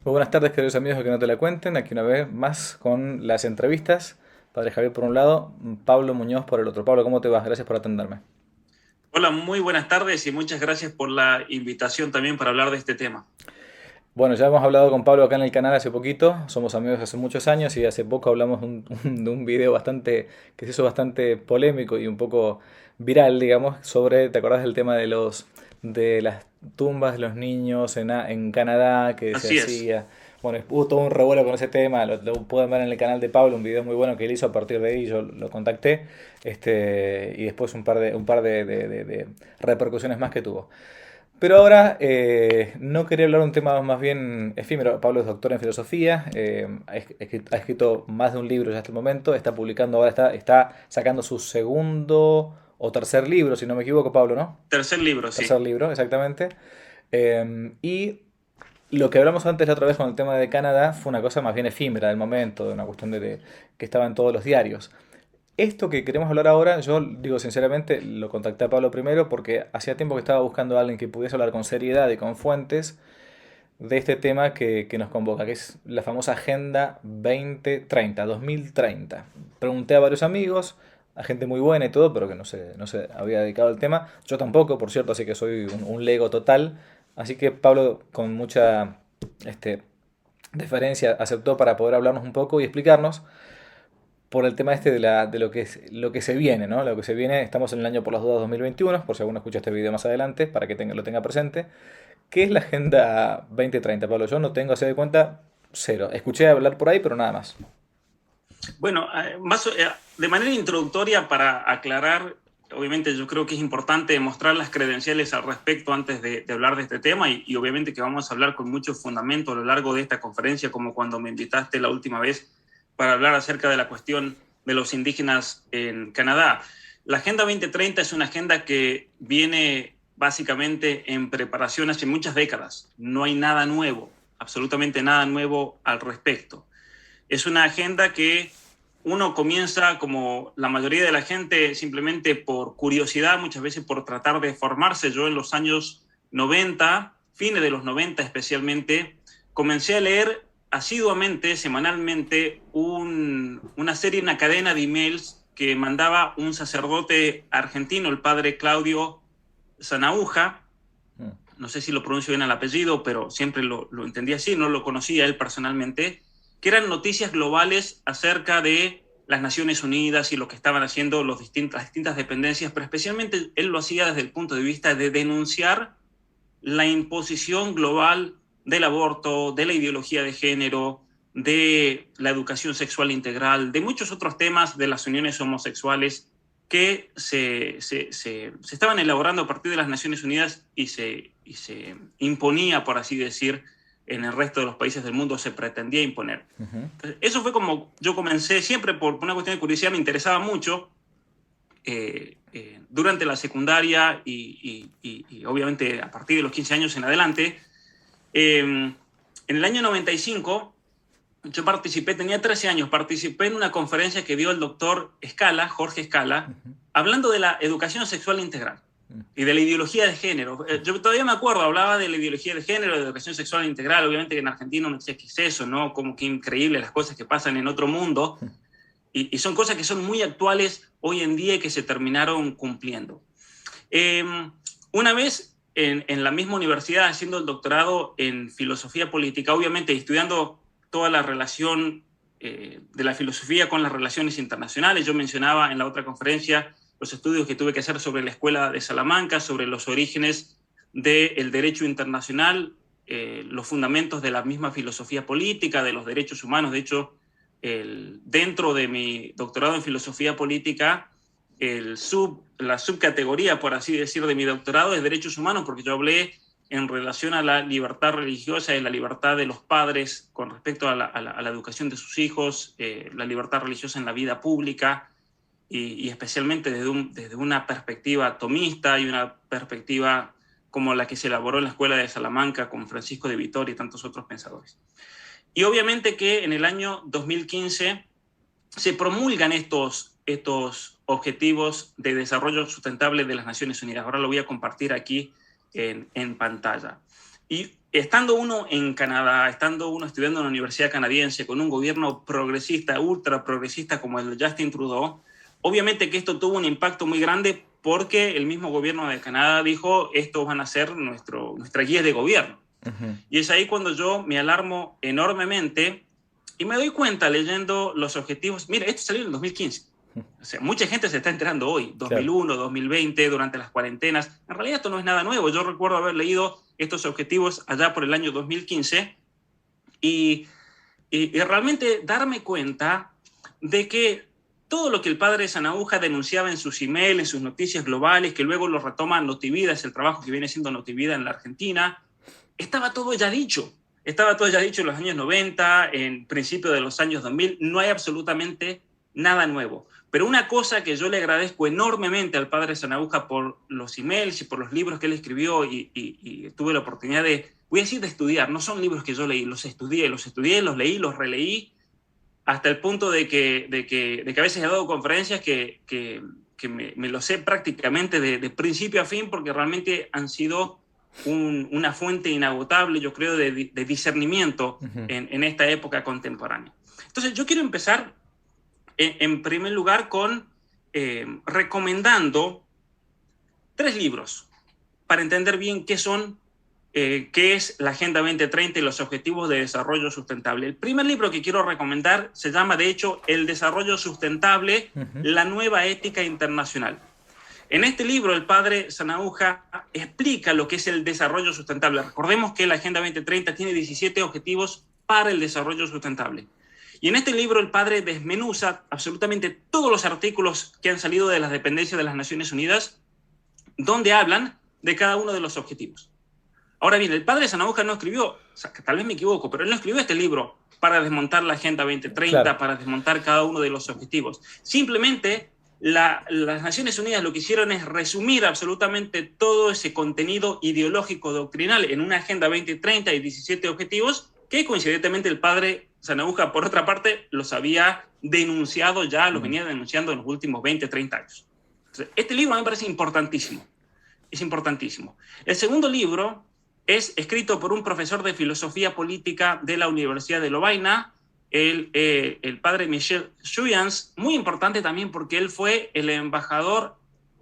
Muy buenas tardes, queridos amigos de Que No Te La Cuenten. Aquí una vez más con las entrevistas. Padre Javier por un lado, Pablo Muñoz por el otro. Pablo, ¿cómo te vas? Gracias por atenderme. Hola, muy buenas tardes y muchas gracias por la invitación también para hablar de este tema. Bueno, ya hemos hablado con Pablo acá en el canal hace poquito. Somos amigos hace muchos años y hace poco hablamos de un video bastante, que se hizo bastante polémico y un poco viral, digamos, sobre, ¿te acordás del tema de las tumbas de los niños en Canadá que se Así es. hacía? Bueno, hubo todo un revuelo con ese tema, lo pueden ver en el canal de Pablo, un video muy bueno que él hizo a partir de ahí, yo lo contacté, y después un par de repercusiones más que tuvo. Pero ahora no quería hablar de un tema más bien efímero. Pablo es doctor en filosofía, ha escrito más de un libro ya hasta el momento, está publicando ahora, está sacando su segundo o tercer libro, si no me equivoco, Pablo, ¿no? Tercer libro, Tercer sí. libro, exactamente. Y lo que hablamos antes la otra vez con el tema de Canadá fue una cosa más bien efímera del momento, de una cuestión que estaba en todos los diarios. Esto que queremos hablar ahora, yo digo sinceramente, lo contacté a Pablo primero porque hacía tiempo que estaba buscando a alguien que pudiese hablar con seriedad y con fuentes de este tema que nos convoca, que es la famosa Agenda 2030, 2030. Pregunté a varios amigos, a gente muy buena y todo, pero que no se había dedicado al tema. Yo tampoco, por cierto, así que soy un lego total. Así que Pablo, con mucha este, deferencia, aceptó para poder hablarnos un poco y explicarnos por el tema este de lo que lo que se viene, ¿no? Lo que se viene, estamos en el año por las dudas 2021, por si alguno escucha este video más adelante, para que lo tenga presente. ¿Qué es la Agenda 2030, Pablo? Yo no tengo, se de cuenta, cero. Escuché hablar por ahí, pero nada más. Bueno, de manera introductoria para aclarar, obviamente yo creo que es importante mostrar las credenciales al respecto antes de hablar de este tema y obviamente que vamos a hablar con mucho fundamento a lo largo de esta conferencia, como cuando me invitaste la última vez para hablar acerca de la cuestión de los indígenas en Canadá. La Agenda 2030 es una agenda que viene básicamente en preparación hace muchas décadas. No hay nada nuevo, absolutamente nada nuevo al respecto. Es una agenda que uno comienza, como la mayoría de la gente, simplemente por curiosidad, muchas veces por tratar de formarse. Yo en los años 90, fines de los 90 especialmente, comencé a leer asiduamente, semanalmente, una serie, una cadena de emails que mandaba un sacerdote argentino, el padre Claudio Zanauja. Mm. No sé si lo pronuncio bien el apellido, pero siempre lo entendí así, no lo conocía él personalmente, que eran noticias globales acerca de las Naciones Unidas y lo que estaban haciendo las distintas dependencias, pero especialmente él lo hacía desde el punto de vista de denunciar la imposición global del aborto, de la ideología de género, de la educación sexual integral, de muchos otros temas de las uniones homosexuales que se estaban elaborando a partir de las Naciones Unidas y se imponía, por así decir, en el resto de los países del mundo se pretendía imponer. Ujú. Entonces, eso fue como yo comencé, siempre por una cuestión de curiosidad, me interesaba mucho durante la secundaria y obviamente a partir de los 15 años en adelante. En el año 95 yo participé, tenía 13 años, participé en una conferencia que dio el doctor Escala, Jorge Escala, Ujú. hablando de la educación sexual integral Mm. y de la ideología de género. Yo todavía me acuerdo, hablaba de la ideología de género, de educación sexual integral, obviamente que en Argentina no sé qué es eso, ¿no? Como que increíble las cosas que pasan en otro mundo, y son cosas que son muy actuales hoy en día y que se terminaron cumpliendo. Eh, una vez en la misma universidad haciendo el doctorado en filosofía política, obviamente estudiando toda la relación de la filosofía con las relaciones internacionales. Yo mencionaba en la otra conferencia los estudios que tuve que hacer sobre la Escuela de Salamanca, sobre los orígenes del derecho internacional, los fundamentos de la misma filosofía política, de los derechos humanos. De hecho, dentro de mi doctorado en filosofía política, la subcategoría, por así decir, de mi doctorado es derechos humanos, porque yo hablé en relación a la libertad religiosa y la libertad de los padres con respecto a la educación de sus hijos, la libertad religiosa en la vida pública y especialmente desde una perspectiva tomista y una perspectiva como la que se elaboró en la Escuela de Salamanca con Francisco de Vitoria y tantos otros pensadores. Y obviamente que en el año 2015 se promulgan estos objetivos de desarrollo sustentable de las Naciones Unidas. Ahora lo voy a compartir aquí en pantalla. Y estando uno en Canadá, estando uno estudiando en la universidad canadiense, con un gobierno progresista, ultra progresista como el de Justin Trudeau, obviamente que esto tuvo un impacto muy grande porque el mismo gobierno de Canadá dijo, estos van a ser nuestra guía de gobierno. Ujú. Y es ahí cuando yo me alarmo enormemente y me doy cuenta leyendo los objetivos. Mira, esto salió en el 2015. O sea, mucha gente se está enterando hoy, Claro. 2001, 2020, durante las cuarentenas. En realidad esto no es nada nuevo. Yo recuerdo haber leído estos objetivos allá por el año 2015 y realmente darme cuenta de que todo lo que el padre Sanahuja denunciaba en sus emails, en sus noticias globales, que luego lo retoma Notivida, es el trabajo que viene siendo Notivida en la Argentina, estaba todo ya dicho. Estaba todo ya dicho en los años 90, en principio de los años 2000. No hay absolutamente nada nuevo. Pero una cosa que yo le agradezco enormemente al padre Sanahuja por los emails y por los libros que él escribió y tuve la oportunidad de, voy a decir de estudiar, no son libros que yo leí, los estudié, los leí, los releí, hasta el punto de que a veces he dado conferencias que me lo sé prácticamente de principio a fin porque realmente han sido una fuente inagotable, yo creo, de discernimiento Ujú. en esta época contemporánea. Entonces, yo quiero empezar en primer lugar con recomendando 3 libros para entender bien qué es la Agenda 2030 y los Objetivos de Desarrollo Sustentable. El primer libro que quiero recomendar se llama, de hecho, El Desarrollo Sustentable, Ujú. la nueva ética internacional. En este libro, el padre Sanahuja explica lo que es el desarrollo sustentable. Recordemos que la Agenda 2030 tiene 17 objetivos para el desarrollo sustentable. Y en este libro el padre desmenuza absolutamente todos los artículos que han salido de las dependencias de las Naciones Unidas, donde hablan de cada uno de los objetivos. Ahora bien, el padre Sanahuja no escribió, o sea, que tal vez me equivoco, pero él no escribió este libro para desmontar la Agenda 2030, Claro. para desmontar cada uno de los objetivos. Simplemente las Naciones Unidas lo que hicieron es resumir absolutamente todo ese contenido ideológico doctrinal en una Agenda 2030 y 17 objetivos que coincidentemente el padre Sanahuja, por otra parte, los había denunciado ya, los venía denunciando en los últimos 20, 30 años. Entonces, este libro me parece importantísimo. Es importantísimo. El segundo libro es escrito por un profesor de filosofía política de la Universidad de Lovaina, el padre Michel Chuyans, muy importante también porque él fue el embajador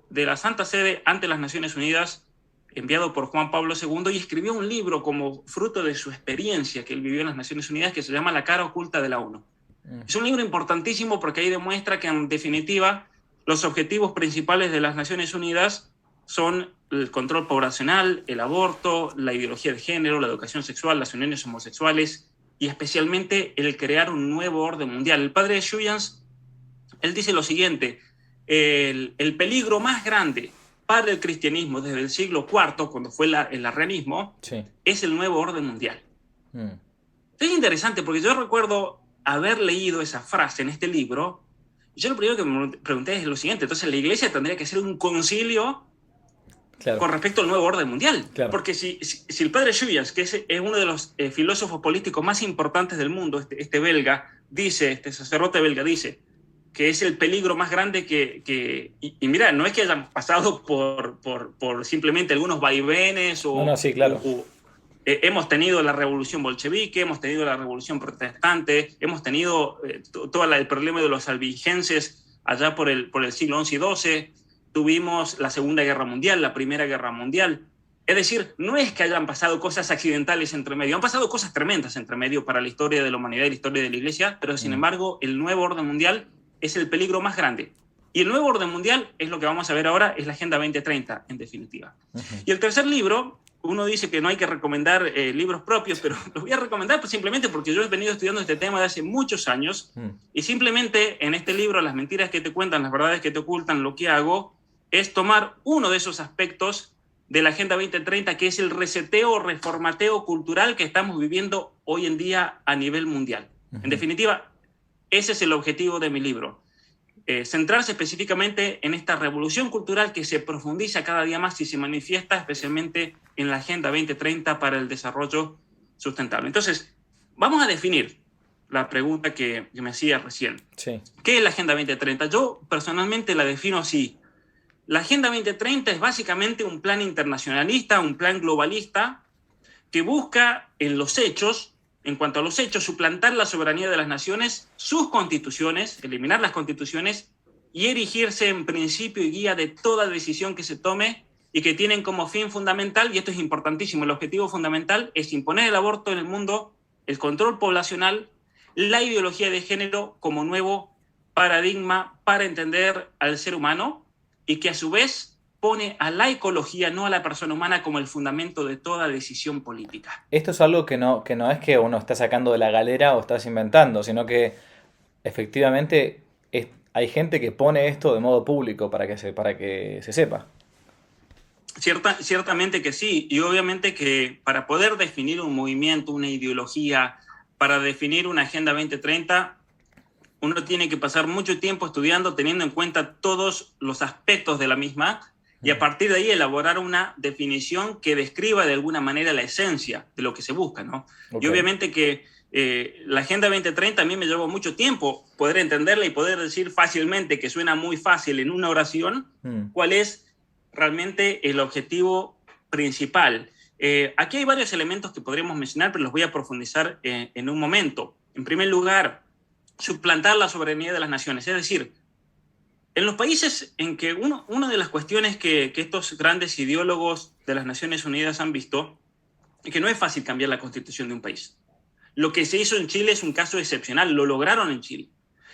de la Santa Sede ante las Naciones Unidas, enviado por Juan Pablo II, y escribió un libro como fruto de su experiencia que él vivió en las Naciones Unidas que se llama La cara oculta de la ONU. Es un libro importantísimo porque ahí demuestra que, en definitiva, los objetivos principales de las Naciones Unidas son el control poblacional, el aborto, la ideología de género, la educación sexual, las uniones homosexuales y especialmente el crear un nuevo orden mundial. El padre Chuyans, él dice lo siguiente: el peligro más grande para el cristianismo desde el siglo IV, cuando fue el arrianismo, Sí. es el nuevo orden mundial. Mm. Es interesante porque yo recuerdo haber leído esa frase en este libro. Y yo lo primero que me pregunté es lo siguiente: entonces la iglesia tendría que hacer un concilio Claro. con respecto al nuevo orden mundial. Claro. Porque si el padre Chuyans, que es uno de los filósofos políticos más importantes del mundo, este belga, dice, este sacerdote belga dice que es el peligro más grande y mira, no es que hayan pasado por simplemente algunos vaivenes No, sí, claro. hemos tenido la revolución bolchevique, hemos tenido la revolución protestante, hemos tenido todo el problema de los albigenses allá por el siglo XI y XII, tuvimos la Segunda Guerra Mundial, la Primera Guerra Mundial. Es decir, no es que hayan pasado cosas accidentales entre medio, han pasado cosas tremendas entre medio para la historia de la humanidad y la historia de la Iglesia, pero sin embargo el nuevo orden mundial es el peligro más grande. Y el nuevo orden mundial es lo que vamos a ver ahora, es la Agenda 2030, en definitiva. Y el tercer libro, uno dice que no hay que recomendar libros propios, pero los voy a recomendar pues simplemente porque yo he venido estudiando este tema de hace muchos años y simplemente en este libro, Las mentiras que te cuentan, las verdades que te ocultan, lo que hago es tomar uno de esos aspectos de la Agenda 2030, que es el reseteo o reformateo cultural que estamos viviendo hoy en día a nivel mundial. En definitiva, ese es el objetivo de mi libro. Centrarse específicamente en esta revolución cultural que se profundiza cada día más y se manifiesta especialmente en la Agenda 2030 para el desarrollo sustentable. Entonces, vamos a definir la pregunta que me hacía recién. Sí. ¿Qué es la Agenda 2030? Yo personalmente la defino así. La Agenda 2030 es básicamente un plan internacionalista, un plan globalista que busca en los hechos, en cuanto a los hechos, suplantar la soberanía de las naciones, sus constituciones, eliminar las constituciones y erigirse en principio y guía de toda decisión que se tome y que tienen como fin fundamental, y esto es importantísimo, el objetivo fundamental es imponer el aborto en el mundo, el control poblacional, la ideología de género como nuevo paradigma para entender al ser humano y que a su vez pone a la ecología, no a la persona humana, como el fundamento de toda decisión política. Esto es algo que no es que uno está sacando de la galera o estás inventando, sino que efectivamente hay gente que pone esto de modo público para que se sepa. Ciertamente que sí, y obviamente que para poder definir un movimiento, una ideología, para definir una Agenda 2030, uno tiene que pasar mucho tiempo estudiando, teniendo en cuenta todos los aspectos de la misma, y a partir de ahí elaborar una definición que describa de alguna manera la esencia de lo que se busca, ¿no? Ok. Y obviamente que la Agenda 2030 a mí me llevó mucho tiempo poder entenderla y poder decir fácilmente, que suena muy fácil en una oración, cuál es realmente el objetivo principal. Aquí hay varios elementos que podríamos mencionar, pero los voy a profundizar en un momento. En primer lugar, suplantar la soberanía de las naciones, es decir, en los países en que una de las cuestiones que estos grandes ideólogos de las Naciones Unidas han visto es que no es fácil cambiar la constitución de un país. Lo que se hizo en Chile es un caso excepcional, lo lograron en Chile.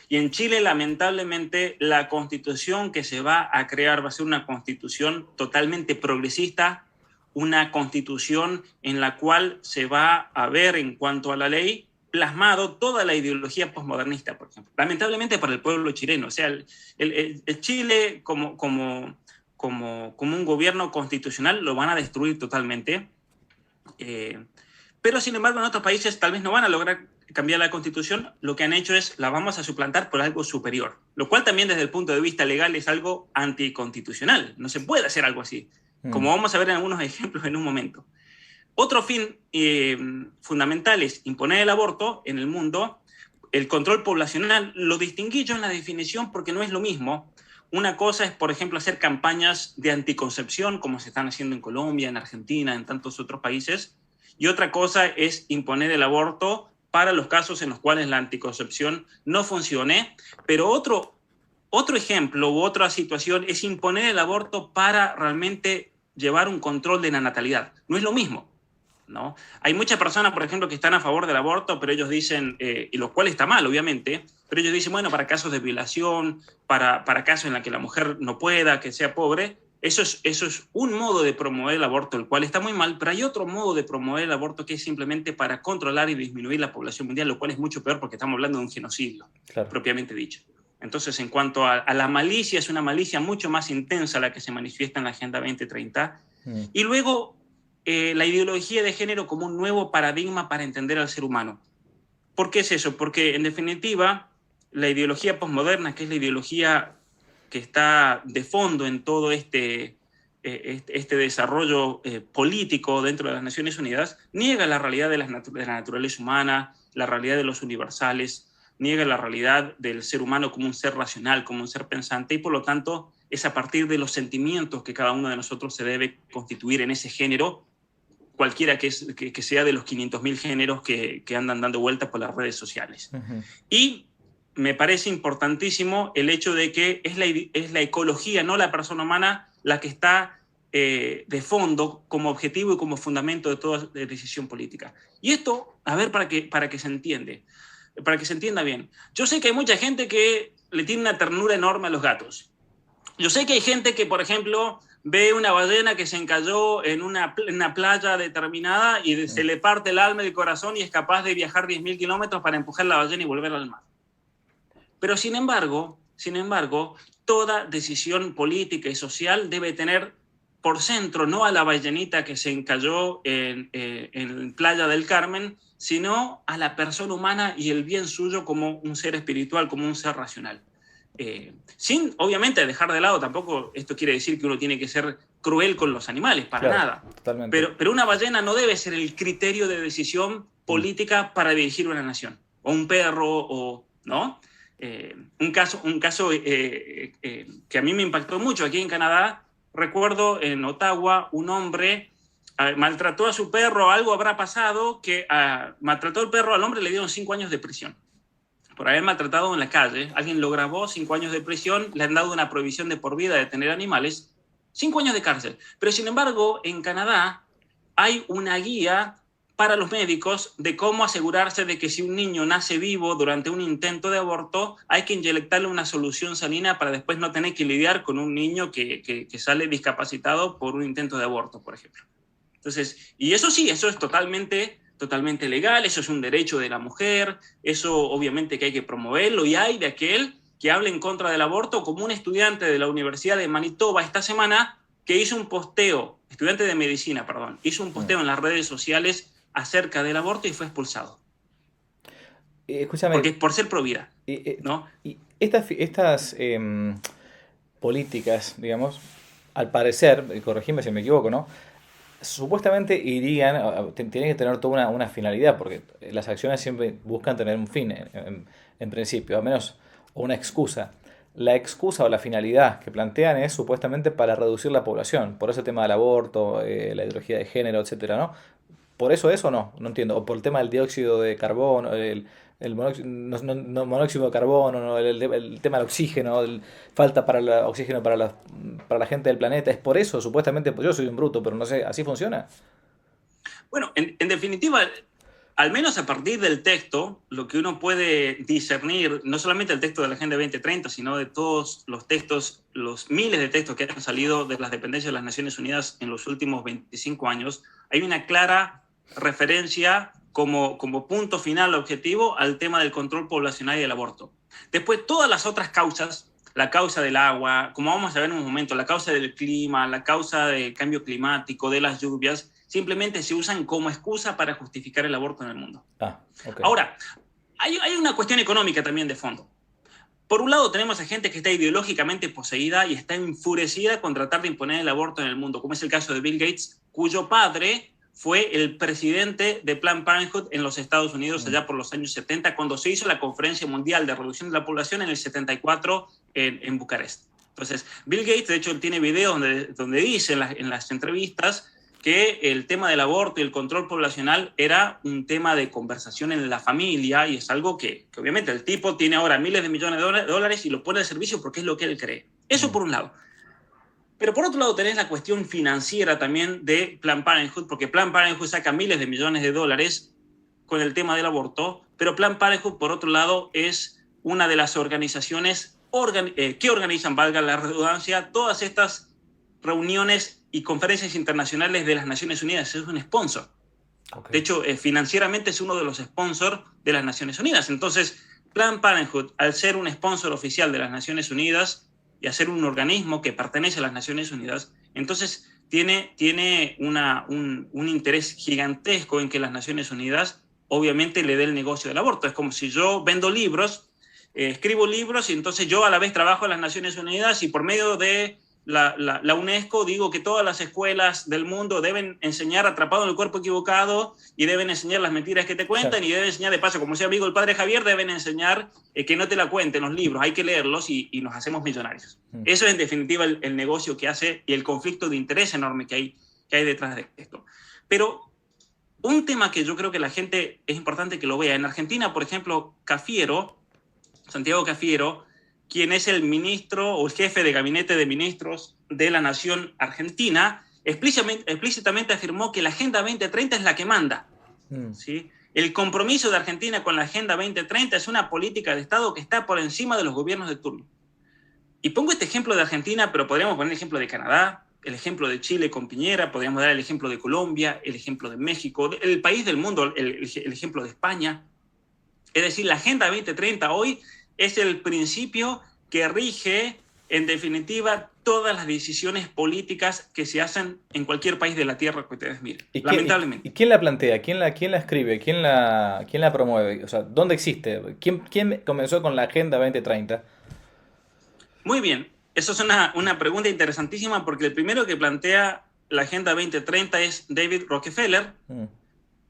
Y en Chile, lamentablemente, la constitución que se va a crear va a ser una constitución totalmente progresista, una constitución en la cual se va a ver, en cuanto a la ley, plasmado toda la ideología posmodernista, por ejemplo. Lamentablemente para el pueblo chileno. O sea, el Chile como un gobierno constitucional lo van a destruir totalmente. Pero sin embargo en otros países tal vez no van a lograr cambiar la constitución, lo que han hecho es la vamos a suplantar por algo superior, lo cual también desde el punto de vista legal es algo anticonstitucional, no se puede hacer algo así, como vamos a ver en algunos ejemplos en un momento. Otro fin fundamental es imponer el aborto en el mundo, el control poblacional, lo distinguí yo en la definición porque no es lo mismo. Una cosa es, por ejemplo, hacer campañas de anticoncepción, como se están haciendo en Colombia, en Argentina, en tantos otros países, y otra cosa es imponer el aborto para los casos en los cuales la anticoncepción no funcione. Pero otro ejemplo u otra situación es imponer el aborto para realmente llevar un control de la natalidad. No es lo mismo, ¿no? Hay muchas personas, por ejemplo, que están a favor del aborto, pero ellos dicen, y lo cual está mal, obviamente, pero ellos dicen, bueno, para casos de violación, para casos en los que la mujer no pueda, que sea pobre, eso es un modo de promover el aborto, el cual está muy mal, pero hay otro modo de promover el aborto que es simplemente para controlar y disminuir la población mundial, lo cual es mucho peor porque estamos hablando de un genocidio, claro, propiamente dicho. Entonces, en cuanto a la malicia, es una malicia mucho más intensa la que se manifiesta en la Agenda 2030. Y luego, la ideología de género como un nuevo paradigma para entender al ser humano. ¿Por qué es eso? Porque, en definitiva, la ideología posmoderna, que es la ideología que está de fondo en todo este desarrollo político dentro de las Naciones Unidas, niega la realidad de la naturaleza humana, la realidad de los universales, niega la realidad del ser humano como un ser racional, como un ser pensante, y por lo tanto es a partir de los sentimientos que cada uno de nosotros se debe constituir en ese género, cualquiera que sea de los 500.000 géneros que andan dando vueltas por las redes sociales. Y me parece importantísimo el hecho de que es la ecología, no la persona humana, la que está de fondo como objetivo y como fundamento de toda decisión política. Y esto, a ver, para que se entienda bien. Yo sé que hay mucha gente que le tiene una ternura enorme a los gatos. Yo sé que hay gente que, por ejemplo, ve una ballena que se encalló en una playa determinada y se le parte el alma y el corazón y es capaz de viajar 10.000 kilómetros para empujar la ballena y volverla al mar. Pero sin embargo, toda decisión política y social debe tener por centro no a la ballenita que se encalló en Playa del Carmen, sino a la persona humana y el bien suyo como un ser espiritual, como un ser racional. Sin, obviamente, dejar de lado, tampoco esto quiere decir que uno tiene que ser cruel con los animales, para nada. Totalmente. Pero una ballena no debe ser el criterio de decisión política para dirigir una nación, o un perro, ¿no? Un caso que a mí me impactó mucho aquí en Canadá, recuerdo en Ottawa un hombre maltrató a su perro, algo habrá pasado, que maltrató al perro, al hombre le dieron 5 años de prisión por haber maltratado en la calle. Alguien lo grabó, 5 años de prisión, le han dado una prohibición de por vida de tener animales, 5 años de cárcel. Pero sin embargo, en Canadá hay una guía para los médicos de cómo asegurarse de que si un niño nace vivo durante un intento de aborto, hay que inyectarle una solución salina para después no tener que lidiar con un niño que sale discapacitado por un intento de aborto, por ejemplo. Entonces, y eso sí, eso es totalmente legal, eso es un derecho de la mujer, eso obviamente que hay que promoverlo, y hay de aquel que hable en contra del aborto, como un estudiante de la Universidad de Manitoba esta semana que hizo un posteo, estudiante de medicina, perdón, hizo un posteo en las redes sociales acerca del aborto y fue expulsado. Porque Escúchame, es por ser pro vida, y, ¿no? estas políticas, digamos, al parecer, y corregime si me equivoco, ¿no? Supuestamente irían, tienen que tener toda una finalidad, porque las acciones siempre buscan tener un fin, en principio, al menos una excusa. La excusa o la finalidad que plantean es supuestamente para reducir la población, por ese tema del aborto, la ideología de género, etcétera, ¿no? ¿Por eso es o no? No entiendo. O por el tema del dióxido de carbono, el monóxido, monóxido de carbono, ¿no? El tema del oxígeno, falta para el oxígeno para la gente del planeta. ¿Es por eso? Supuestamente, pues yo soy un bruto, pero no sé, ¿así funciona? Bueno, en definitiva, al menos a partir del texto, lo que uno puede discernir, no solamente el texto de la Agenda 2030, sino de todos los textos, los miles de textos que han salido de las dependencias de las Naciones Unidas en los últimos 25 años, hay una clara referencia como punto final objetivo al tema del control poblacional y del aborto. Después, todas las otras causas, la causa del agua, como vamos a ver en un momento, la causa del clima, la causa del cambio climático, de las lluvias, simplemente se usan como excusa para justificar el aborto en el mundo. Ah, ok. Ahora, hay una cuestión económica también de fondo. Por un lado tenemos a gente que está ideológicamente poseída y está enfurecida con tratar de imponer el aborto en el mundo, como es el caso de Bill Gates, cuyo padre fue el presidente de Planned Parenthood en los Estados Unidos allá por los años 70, cuando se hizo la Conferencia Mundial de Reducción de la Población en el 74 en Bucarest. Entonces, Bill Gates, de hecho, él tiene videos donde dice en las entrevistas que el tema del aborto y el control poblacional era un tema de conversación en la familia, y es algo que obviamente el tipo tiene ahora miles de millones de dólares y lo pone al servicio porque es lo que él cree. Eso por un lado. Pero por otro lado tenés la cuestión financiera también de Planned Parenthood, porque Planned Parenthood saca miles de millones de dólares con el tema del aborto, pero Planned Parenthood, por otro lado, es una de las organizaciones que organizan, valga la redundancia, todas estas reuniones y conferencias internacionales de las Naciones Unidas. Es un sponsor. Okay. De hecho, financieramente es uno de los sponsors de las Naciones Unidas. Entonces, Planned Parenthood, al ser un sponsor oficial de las Naciones Unidas y a ser un organismo que pertenece a las Naciones Unidas, entonces tiene un interés gigantesco en que las Naciones Unidas obviamente le dé el negocio del aborto. Es como si yo vendo libros, escribo libros, y entonces yo a la vez trabajo en las Naciones Unidas y por medio de la UNESCO digo que todas las escuelas del mundo deben enseñar atrapado en el cuerpo equivocado y deben enseñar las mentiras que te cuentan, y deben enseñar, de paso, como sea amigo el padre Javier, deben enseñar que no te la cuenten los libros, hay que leerlos y nos hacemos millonarios. Eso es en definitiva el negocio que hace y el conflicto de interés enorme que hay detrás de esto. Pero un tema que yo creo que la gente es importante que lo vea. En Argentina, por ejemplo, Santiago Cafiero, quien es el ministro o el jefe de gabinete de ministros de la nación argentina, explícitamente afirmó que la Agenda 2030 es la que manda. ¿Sí? El compromiso de Argentina con la Agenda 2030 es una política de Estado que está por encima de los gobiernos de turno. Y pongo este ejemplo de Argentina, pero podríamos poner el ejemplo de Canadá, el ejemplo de Chile con Piñera, podríamos dar el ejemplo de Colombia, el ejemplo de México, el país del mundo, el ejemplo de España. Es decir, la Agenda 2030 hoy es el principio que rige, en definitiva, todas las decisiones políticas que se hacen en cualquier país de la Tierra que ustedes miren, lamentablemente. ¿Y quién la plantea? ¿Quién la escribe? ¿Quién la promueve? O sea, ¿dónde existe? ¿Quién comenzó con la Agenda 2030? Muy bien, eso es una pregunta interesantísima, porque el primero que plantea la Agenda 2030 es David Rockefeller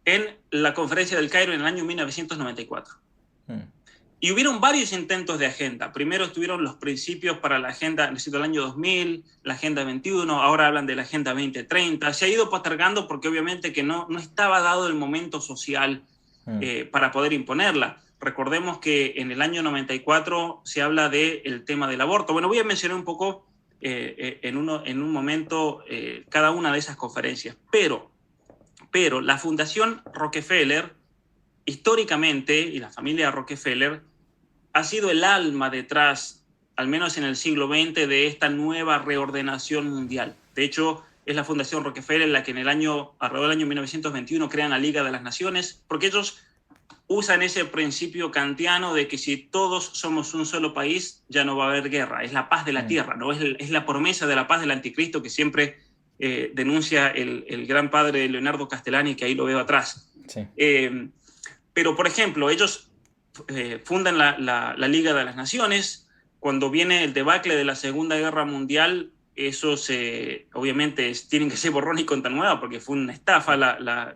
en la Conferencia del Cairo en el año 1994. Y hubieron varios intentos de agenda. Primero estuvieron los principios para la agenda, necesito el año 2000, la agenda 21, ahora hablan de la agenda 2030. Se ha ido postergando porque obviamente que no estaba dado el momento social para poder imponerla. Recordemos que en el año 94 se habla del tema del aborto. Bueno, voy a mencionar un poco en un momento cada una de esas conferencias. Pero la Fundación Rockefeller, históricamente, y la familia Rockefeller, ha sido el alma detrás, al menos en el siglo XX, de esta nueva reordenación mundial. De hecho, es la Fundación Rockefeller la que alrededor del año 1921 crean la Liga de las Naciones, porque ellos usan ese principio kantiano de que si todos somos un solo país, ya no va a haber guerra. Es la paz de la tierra, ¿no? Es la promesa de la paz del anticristo que siempre denuncia el gran padre Leonardo Castellani, que ahí lo veo atrás. Sí. Pero, por ejemplo, ellos fundan la Liga de las Naciones. Cuando viene el debacle de la Segunda Guerra Mundial, esos obviamente tienen que ser borrón y cuenta nueva, porque fue una estafa la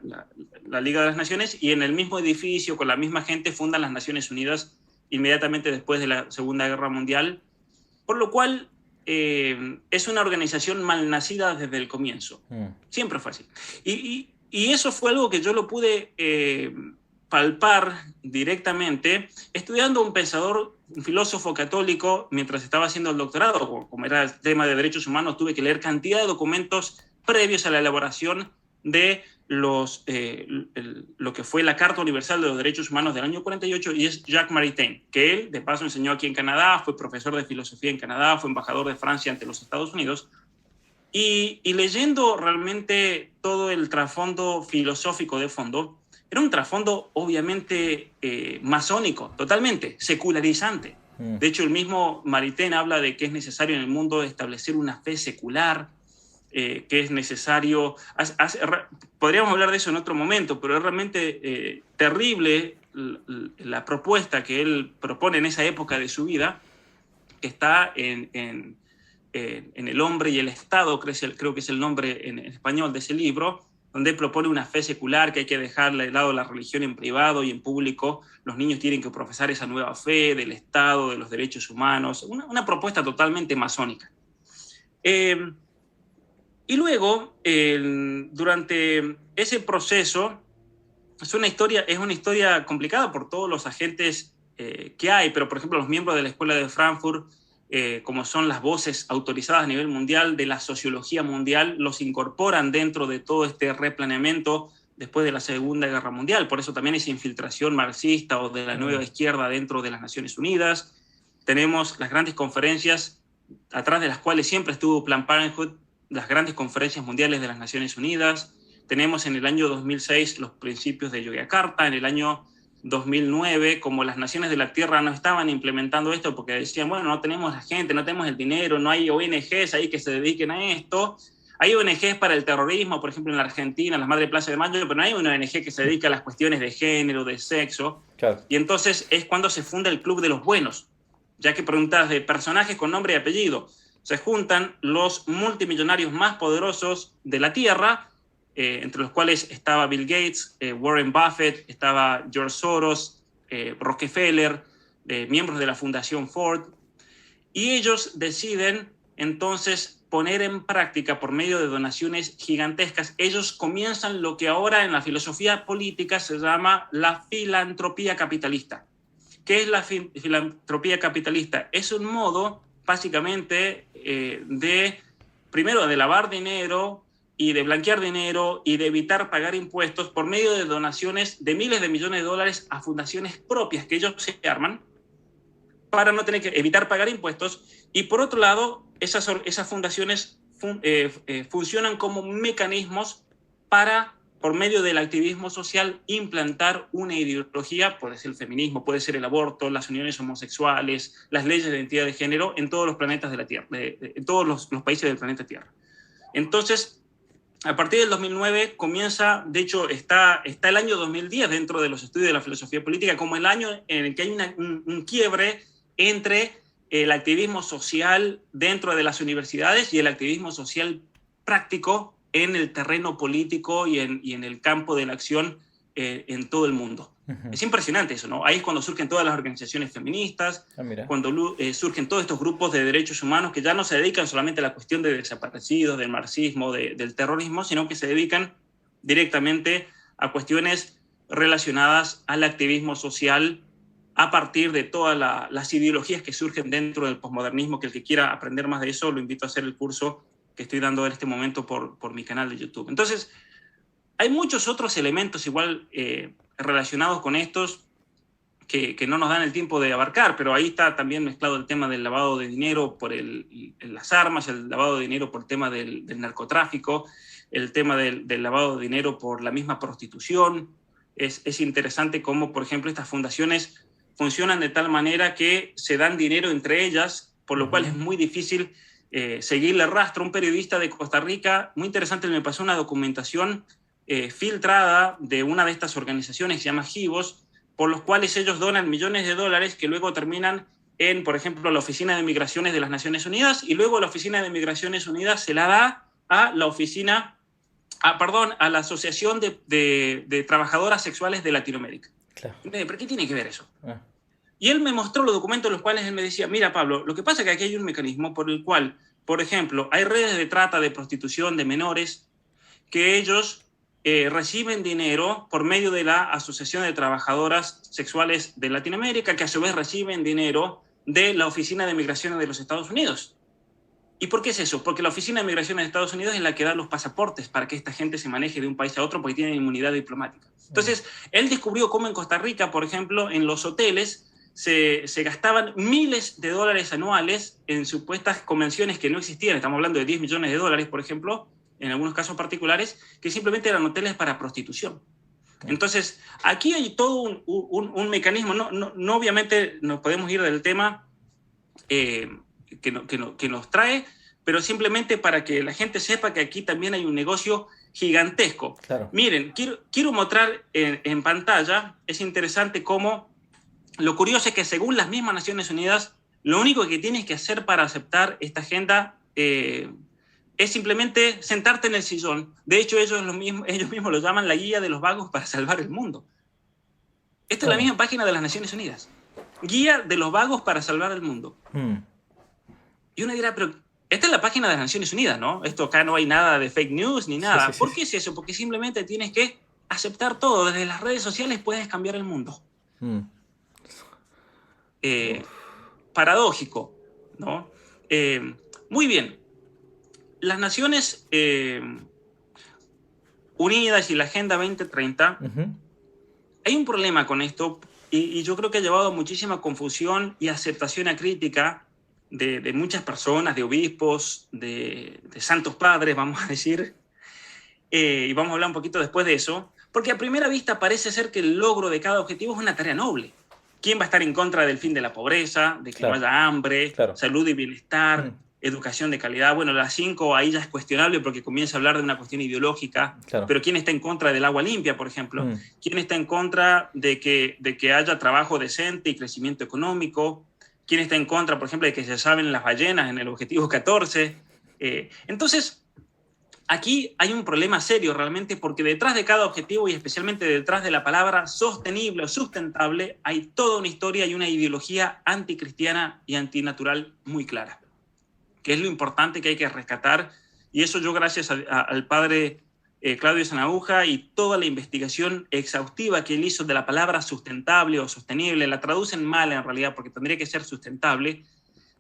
Liga de las Naciones, y en el mismo edificio, con la misma gente, fundan las Naciones Unidas inmediatamente después de la Segunda Guerra Mundial, por lo cual es una organización malnacida desde el comienzo. Siempre fue así. Y eso fue algo que yo lo pude palpar directamente estudiando un pensador, un filósofo católico, mientras estaba haciendo el doctorado. Como era el tema de derechos humanos, tuve que leer cantidad de documentos previos a la elaboración de lo que fue la Carta Universal de los Derechos Humanos del año 48, y es Jacques Maritain, que él de paso enseñó aquí en Canadá, fue profesor de filosofía en Canadá, fue embajador de Francia ante los Estados Unidos. Y leyendo realmente todo el trasfondo filosófico de fondo, era un trasfondo obviamente masónico, totalmente secularizante. De hecho, el mismo Maritain habla de que es necesario en el mundo establecer una fe secular, que es necesario... podríamos hablar de eso en otro momento, pero es realmente terrible la propuesta que él propone en esa época de su vida, que está en El hombre y el Estado, creo que es el nombre en español de ese libro, donde propone una fe secular, que hay que dejar de lado la religión en privado y en público. Los niños tienen que profesar esa nueva fe del Estado, de los derechos humanos, una propuesta totalmente masónica. Y luego, durante ese proceso, es una historia complicada por todos los agentes que hay, pero por ejemplo los miembros de la Escuela de Frankfurt, como son las voces autorizadas a nivel mundial de la sociología mundial, los incorporan dentro de todo este replaneamiento después de la Segunda Guerra Mundial. Por eso también esa infiltración marxista o de la nueva izquierda dentro de las Naciones Unidas. Tenemos las grandes conferencias, atrás de las cuales siempre estuvo Planned Parenthood, las grandes conferencias mundiales de las Naciones Unidas. Tenemos en el año 2006 los principios de Yogyakarta, en el año 2009, como las naciones de la Tierra no estaban implementando esto porque decían, bueno, no tenemos la gente, no tenemos el dinero, no hay ONGs ahí que se dediquen a esto. Hay ONGs para el terrorismo, por ejemplo, en la Argentina, las Madres Plaza de Mayo, pero no hay una ONG que se dedique a las cuestiones de género, de sexo. Claro. Y entonces es cuando se funda el Club de los Buenos, ya que preguntas de personajes con nombre y apellido. Se juntan los multimillonarios más poderosos de la Tierra, entre los cuales estaba Bill Gates, Warren Buffett, estaba George Soros, Rockefeller, miembros de la Fundación Ford, y ellos deciden entonces poner en práctica por medio de donaciones gigantescas. Ellos comienzan lo que ahora en la filosofía política se llama la filantropía capitalista. ¿Qué es la filantropía capitalista? Es un modo, básicamente, primero de lavar dinero y de blanquear dinero y de evitar pagar impuestos por medio de donaciones de miles de millones de dólares a fundaciones propias que ellos se arman para no tener que evitar pagar impuestos. Y por otro lado, esas fundaciones funcionan como mecanismos para, por medio del activismo social, implantar una ideología, puede ser el feminismo, puede ser el aborto, las uniones homosexuales, las leyes de identidad de género en todos los planetas de la Tierra, en todos los países del planeta Tierra. Entonces, a partir del 2009 comienza, de hecho está el año 2010 dentro de los estudios de la filosofía política como el año en el que hay un quiebre entre el activismo social dentro de las universidades y el activismo social práctico en el terreno político y en el campo de la acción en todo el mundo. Ujú. Es impresionante eso, ¿no? Ahí es cuando surgen todas las organizaciones feministas, Ah, mira. cuando surgen todos estos grupos de derechos humanos que ya no se dedican solamente a la cuestión de desaparecidos, del marxismo, del terrorismo, sino que se dedican directamente a cuestiones relacionadas al activismo social a partir de todas las ideologías que surgen dentro del posmodernismo, que el que quiera aprender más de eso, lo invito a hacer el curso que estoy dando en este momento por mi canal de YouTube. Entonces, hay muchos otros elementos igual relacionados con estos que no nos dan el tiempo de abarcar, pero ahí está también mezclado el tema del lavado de dinero por las armas, el lavado de dinero por el tema del narcotráfico, el tema del lavado de dinero por la misma prostitución. Es interesante cómo, por ejemplo, estas fundaciones funcionan de tal manera que se dan dinero entre ellas, por lo cual es muy difícil seguirle rastro. Un periodista de Costa Rica, muy interesante, me pasó una documentación filtrada de una de estas organizaciones que se llama Givos, por los cuales ellos donan millones de dólares que luego terminan en, por ejemplo, la Oficina de Migraciones de las Naciones Unidas, y luego la Oficina de Migraciones Unidas se la da a la oficina, a la Asociación de Trabajadoras Sexuales de Latinoamérica. Claro. ¿Pero qué tiene que ver eso? Ah, Y él me mostró los documentos en los cuales él me decía, mira, Pablo, lo que pasa es que aquí hay un mecanismo por el cual, por ejemplo, hay redes de trata, de prostitución de menores, que ellos reciben dinero por medio de la Asociación de Trabajadoras Sexuales de Latinoamérica, que a su vez reciben dinero de la Oficina de Migraciones de los Estados Unidos. ¿Y por qué es eso? Porque la Oficina de Migraciones de Estados Unidos es la que da los pasaportes para que esta gente se maneje de un país a otro porque tienen inmunidad diplomática. Entonces, él descubrió cómo en Costa Rica, por ejemplo, en los hoteles se gastaban miles de dólares anuales en supuestas convenciones que no existían. Estamos hablando de 10 millones de dólares, por ejemplo, en algunos casos particulares, que simplemente eran hoteles para prostitución. Entonces, aquí hay todo un mecanismo. No obviamente nos podemos ir del tema que nos trae, pero simplemente para que la gente sepa que aquí también hay un negocio gigantesco. claro. Miren, quiero mostrar en pantalla, es interesante cómo, lo curioso es que según las mismas Naciones Unidas, lo único que tienes que hacer para aceptar esta agenda es simplemente sentarte en el sillón. De hecho, ellos mismos lo llaman la guía de los vagos para salvar el mundo. Esta es la misma página de las Naciones Unidas. Guía de los vagos para salvar el mundo. Y uno dirá, pero esta es la página de las Naciones Unidas, ¿no? Esto acá no hay nada de fake news ni nada. Sí, sí, ¿Por sí. qué es eso? Porque simplemente tienes que aceptar todo. Desde las redes sociales puedes cambiar el mundo. Paradójico, ¿no? Muy bien. Las Naciones Unidas y la Agenda 2030, hay un problema con esto y yo creo que ha llevado a muchísima confusión y aceptación acrítica de muchas personas, de obispos, de santos padres, vamos a decir, y vamos a hablar un poquito después de eso, porque a primera vista parece ser que el logro de cada objetivo es una tarea noble. ¿Quién va a estar en contra del fin de la pobreza, de que Claro. no haya hambre, Claro. salud y bienestar, educación de calidad? Bueno, las 5 ahí ya es cuestionable porque comienza a hablar de una cuestión ideológica, Claro. pero ¿quién está en contra del agua limpia, por ejemplo? ¿Quién está en contra de que haya trabajo decente y crecimiento económico? ¿Quién está en contra, por ejemplo, de que se salven las ballenas en el objetivo 14? Entonces, aquí hay un problema serio realmente porque detrás de cada objetivo y especialmente detrás de la palabra sostenible o sustentable hay toda una historia y una ideología anticristiana y antinatural muy clara, que es lo importante que hay que rescatar. Y eso yo, gracias al padre Claudio Sanaúja y toda la investigación exhaustiva que él hizo de la palabra sustentable o sostenible, la traducen mal en realidad porque tendría que ser sustentable,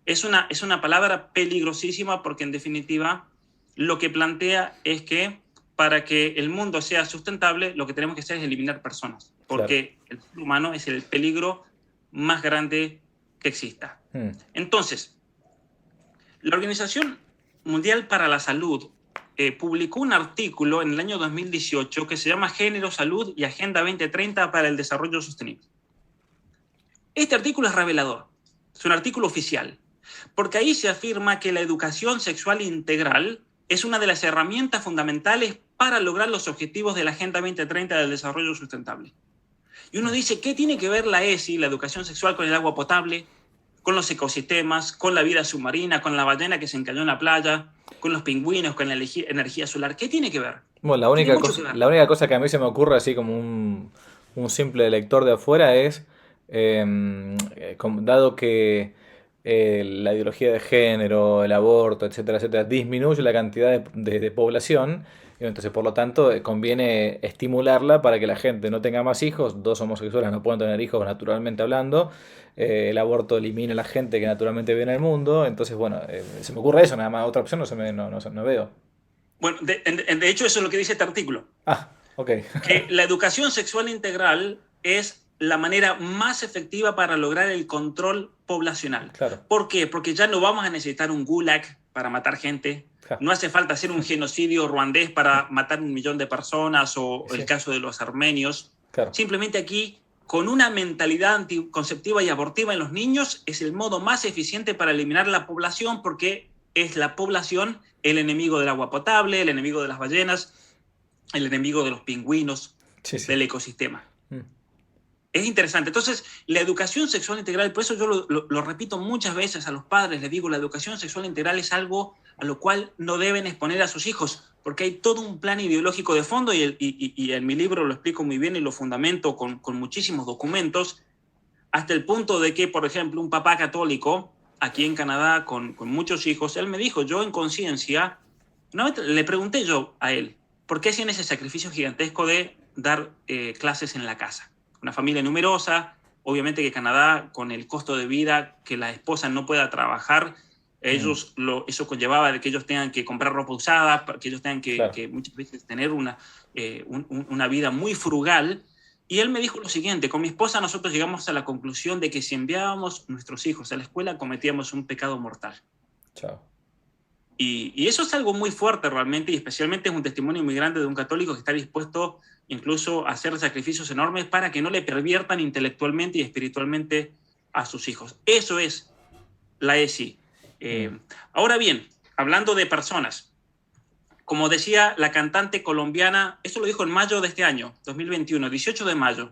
es una palabra peligrosísima porque en definitiva lo que plantea es que para que el mundo sea sustentable lo que tenemos que hacer es eliminar personas, porque el ser humano es el peligro más grande que exista. Entonces, la Organización Mundial para la Salud publicó un artículo en el año 2018 que se llama Género, Salud y Agenda 2030 para el Desarrollo Sostenible. Este artículo es revelador, es un artículo oficial, porque ahí se afirma que la educación sexual integral es una de las herramientas fundamentales para lograr los objetivos de la Agenda 2030 del Desarrollo Sustentable. Y uno dice, ¿qué tiene que ver la ESI, la educación sexual, con el agua potable, con los ecosistemas, con la vida submarina, con la ballena que se encalló en la playa, con los pingüinos, con la energía solar? ¿Qué tiene que ver? Bueno, la única cosa que a mí se me ocurre así como un simple lector de afuera es, dado que la ideología de género, el aborto, etcétera, etcétera, disminuye la cantidad de población, y entonces por lo tanto conviene estimularla para que la gente no tenga más hijos, dos homosexuales no pueden tener hijos naturalmente hablando, el aborto elimina a la gente que naturalmente vive en el mundo, entonces bueno, se me ocurre eso, nada más, otra opción no veo. Bueno, de hecho eso es lo que dice este artículo, Ah, ok. que la educación sexual integral es la manera más efectiva para lograr el control poblacional. Claro. ¿Por qué? Porque ya no vamos a necesitar un gulag para matar gente. Ja. No hace falta hacer un genocidio ruandés para matar 1 millón de personas o Sí. el caso de los armenios. Claro. Simplemente aquí, con una mentalidad anticonceptiva y abortiva en los niños, es el modo más eficiente para eliminar la población, porque es la población el enemigo del agua potable, el enemigo de las ballenas, el enemigo de los pingüinos, Sí, sí. del ecosistema. Mm. Es interesante. Entonces, la educación sexual integral, por eso yo lo repito muchas veces a los padres, les digo, la educación sexual integral es algo a lo cual no deben exponer a sus hijos, porque hay todo un plan ideológico de fondo y en mi libro lo explico muy bien y lo fundamento con muchísimos documentos, hasta el punto de que, por ejemplo, un papá católico aquí en Canadá con muchos hijos, él me dijo, yo en conciencia, le pregunté yo a él, ¿por qué hacían ese sacrificio gigantesco de dar clases en la casa? Una familia numerosa, obviamente que Canadá, con el costo de vida, que la esposa no pueda trabajar, eso conllevaba de que ellos tengan que comprar ropa usada, que ellos tengan Claro. que muchas veces tener una vida muy frugal. Y él me dijo lo siguiente, con mi esposa nosotros llegamos a la conclusión de que si enviábamos nuestros hijos a la escuela cometíamos un pecado mortal. Chao. Y eso es algo muy fuerte realmente, y especialmente es un testimonio muy grande de un católico que está dispuesto incluso a hacer sacrificios enormes para que no le perviertan intelectualmente y espiritualmente a sus hijos. Eso es la ESI. Ahora bien, hablando de personas, como decía la cantante colombiana, esto lo dijo en mayo de este año, 2021, 18 de mayo,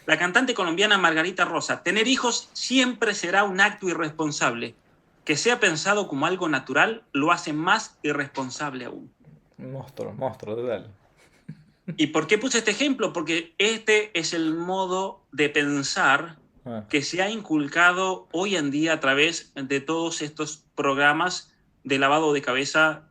la cantante colombiana Margarita Rosa, tener hijos siempre será un acto irresponsable. Que sea pensado como algo natural lo hace más irresponsable aún. Monstruo, total. ¿Y por qué puse este ejemplo? Porque este es el modo de pensar que se ha inculcado hoy en día a través de todos estos programas de lavado de cabeza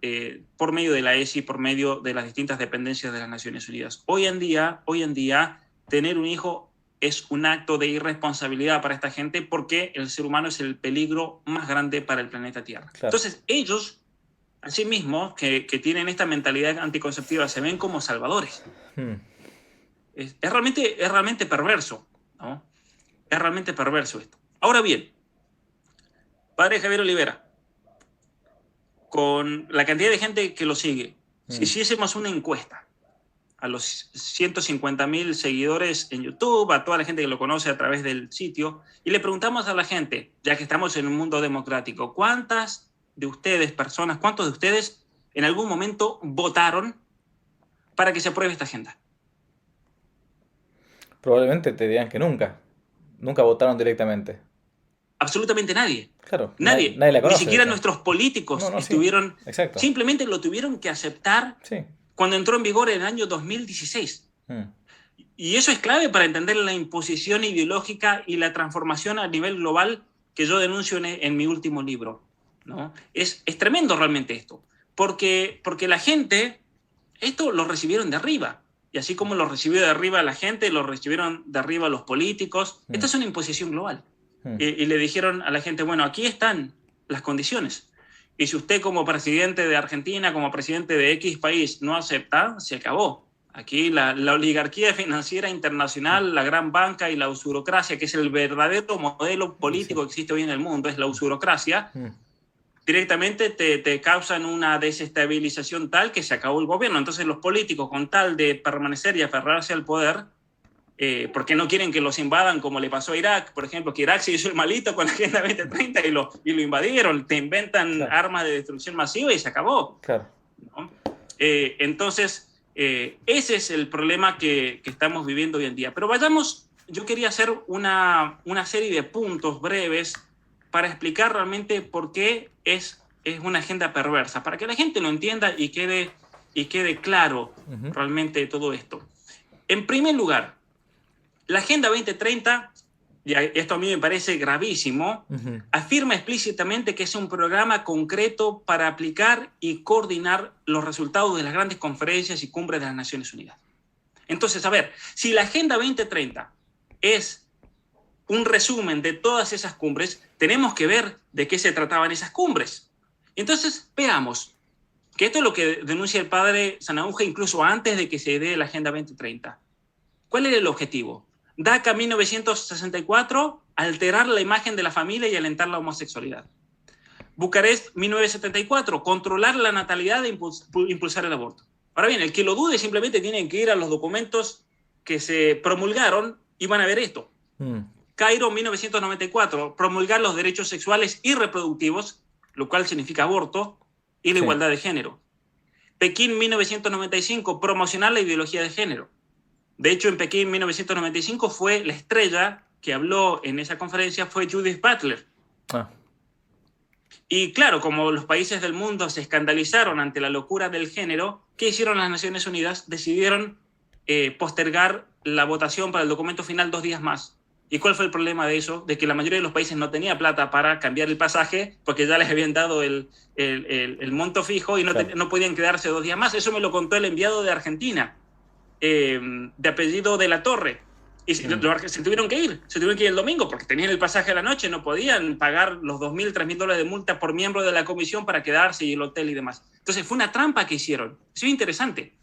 por medio de la ESI, por medio de las distintas dependencias de las Naciones Unidas. Hoy en día, tener un hijo es un acto de irresponsabilidad para esta gente porque el ser humano es el peligro más grande para el planeta Tierra. Claro. Entonces, ellos, asimismo, que tienen esta mentalidad anticonceptiva, se ven como salvadores. Es realmente perverso, ¿no? Es realmente perverso esto. Ahora bien, padre Javier Olivera, con la cantidad de gente que lo sigue, si hiciésemos una encuesta a los 150,000 seguidores en YouTube, a toda la gente que lo conoce a través del sitio, y le preguntamos a la gente, ya que estamos en un mundo democrático, ¿cuántos de ustedes en algún momento votaron para que se apruebe esta agenda? Probablemente te digan que nunca. Nunca votaron directamente. Absolutamente nadie. Claro, nadie la conoce. Ni siquiera nuestros políticos estuvieron. Sí. Exacto. Simplemente lo tuvieron que aceptar cuando entró en vigor en el año 2016. Y eso es clave para entender la imposición ideológica y la transformación a nivel global que yo denuncio en mi último libro, ¿no? Es tremendo realmente esto, porque la gente, esto lo recibieron de arriba. Y así como lo recibió de arriba la gente, lo recibieron de arriba los políticos. Esta es una imposición global. Y le dijeron a la gente, bueno, aquí están las condiciones. Y si usted como presidente de Argentina, como presidente de X país no acepta, se acabó. Aquí la oligarquía financiera internacional, la gran banca y la usurocracia, que es el verdadero modelo político que existe hoy en el mundo, es la usurocracia, directamente te causan una desestabilización tal que se acabó el gobierno. Entonces los políticos, con tal de permanecer y aferrarse al poder, porque no quieren que los invadan como le pasó a Irak, por ejemplo, que Irak se hizo el malito con la Agenda 2030 y lo invadieron, te inventan armas de destrucción masiva y se acabó. ¿No? Entonces, ese es el problema que estamos viviendo hoy en día. Pero yo quería hacer una serie de puntos breves para explicar realmente por qué es una agenda perversa, para que la gente lo entienda y quede claro realmente todo esto. En primer lugar, La Agenda 2030, y esto a mí me parece gravísimo, afirma explícitamente que es un programa concreto para aplicar y coordinar los resultados de las grandes conferencias y cumbres de las Naciones Unidas. Entonces, a ver, si la Agenda 2030 es un resumen de todas esas cumbres, tenemos que ver de qué se trataban esas cumbres. Entonces, veamos, que esto es lo que denuncia el padre Sanahúja incluso antes de que se dé la Agenda 2030. ¿Cuál era el objetivo? DACA 1964, alterar la imagen de la familia y alentar la homosexualidad. Bucarest 1974, controlar la natalidad e impulsar el aborto. Ahora bien, el que lo dude simplemente tiene que ir a los documentos que se promulgaron y van a ver esto. Cairo 1994, promulgar los derechos sexuales y reproductivos, lo cual significa aborto, y la igualdad de género. Pekín 1995, promocionar la ideología de género. De hecho, en Pekín 1995 fue la estrella que habló en esa conferencia fue Judith Butler. Y claro, como los países del mundo se escandalizaron ante la locura del género, ¿qué hicieron las Naciones Unidas? Decidieron postergar la votación para el documento final 2 días más. ¿Y cuál fue el problema de eso? De que la mayoría de los países no tenía plata para cambiar el pasaje porque ya les habían dado el monto fijo y no podían quedarse 2 días más. Eso me lo contó el enviado de Argentina, de apellido de la Torre. Y se tuvieron que ir el domingo porque tenían el pasaje a la noche, no podían pagar los $2.000, $3.000 de multa por miembro de la comisión para quedarse y el hotel y demás. Entonces fue una trampa que hicieron. Eso es interesante,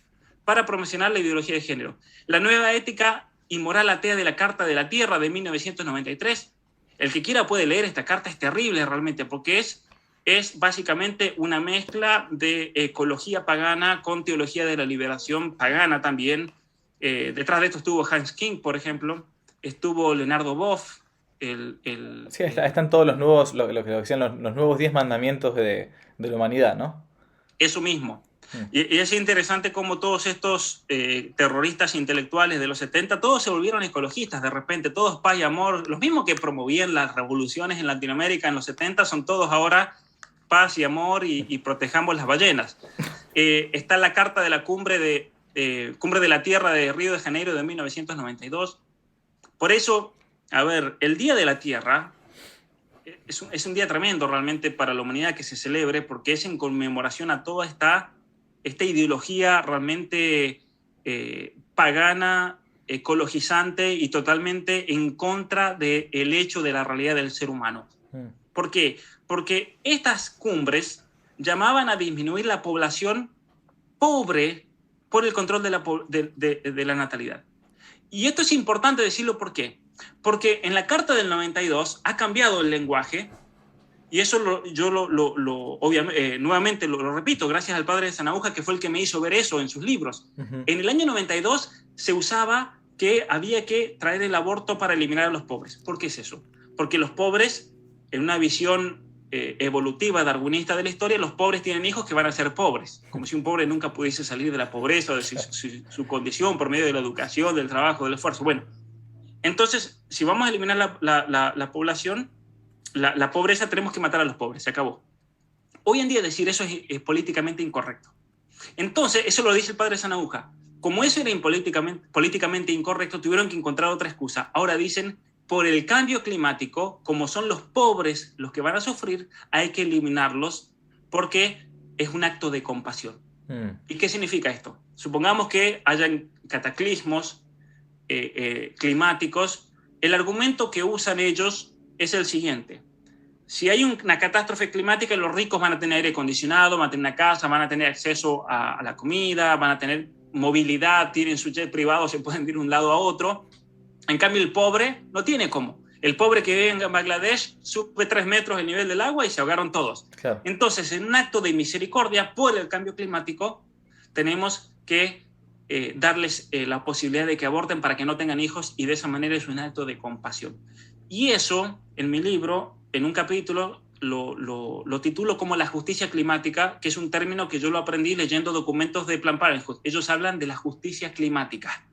para promocionar la ideología de género. La nueva ética y moral atea de la Carta de la Tierra de 1993. El que quiera puede leer esta carta, es terrible realmente, porque es básicamente una mezcla de ecología pagana con teología de la liberación pagana también. Detrás de esto estuvo Hans King, por ejemplo, estuvo Leonardo Boff. Sí, están todos los nuevos, lo que decían los nuevos 10 mandamientos de la humanidad, ¿no? Eso mismo. Y es interesante cómo todos estos terroristas intelectuales de los 70, todos se volvieron ecologistas de repente, todos paz y amor, los mismos que promovían las revoluciones en Latinoamérica en los 70, son todos ahora paz y amor y protejamos las ballenas. Está la carta de la Cumbre de la Tierra de Río de Janeiro de 1992. Por eso, a ver, el Día de la Tierra es un día tremendo realmente para la humanidad que se celebre, porque es en conmemoración a toda esta ideología realmente pagana, ecologizante y totalmente en contra del hecho de la realidad del ser humano. ¿Por qué? Porque estas cumbres llamaban a disminuir la población pobre por el control de la natalidad. Y esto es importante decirlo, ¿por qué? Porque en la Carta del 92 ha cambiado el lenguaje. Y eso obviamente, nuevamente lo repito, gracias al padre Sanahúja, que fue el que me hizo ver eso en sus libros. En el año 92 se usaba que había que traer el aborto para eliminar a los pobres. ¿Por qué es eso? Porque los pobres, en una visión evolutiva, darwinista de la historia, los pobres tienen hijos que van a ser pobres. Como si un pobre nunca pudiese salir de la pobreza o de su condición por medio de la educación, del trabajo, del esfuerzo. Bueno, entonces, si vamos a eliminar la población, la pobreza, tenemos que matar a los pobres, se acabó. Hoy en día decir eso es políticamente incorrecto. Entonces, eso lo dice el padre Sanahúja. Como eso era políticamente incorrecto, tuvieron que encontrar otra excusa. Ahora dicen, por el cambio climático, como son los pobres los que van a sufrir, hay que eliminarlos porque es un acto de compasión. ¿Y qué significa esto? Supongamos que hayan cataclismos climáticos. El argumento que usan ellos es el siguiente: si hay una catástrofe climática, los ricos van a tener aire acondicionado, van a tener una casa, van a tener acceso a la comida, van a tener movilidad, tienen su jet privado, se pueden ir de un lado a otro. En cambio, el pobre no tiene cómo. El pobre que vive en Bangladesh sube 3 metros el nivel del agua y se ahogaron todos. Claro. Entonces, en un acto de misericordia por el cambio climático, tenemos que darles la posibilidad de que aborten para que no tengan hijos, y de esa manera es un acto de compasión. Y eso, en mi libro, en un capítulo, lo titulo como la justicia climática, que es un término que yo lo aprendí leyendo documentos de Planned Parenthood. Ellos hablan de la justicia climática.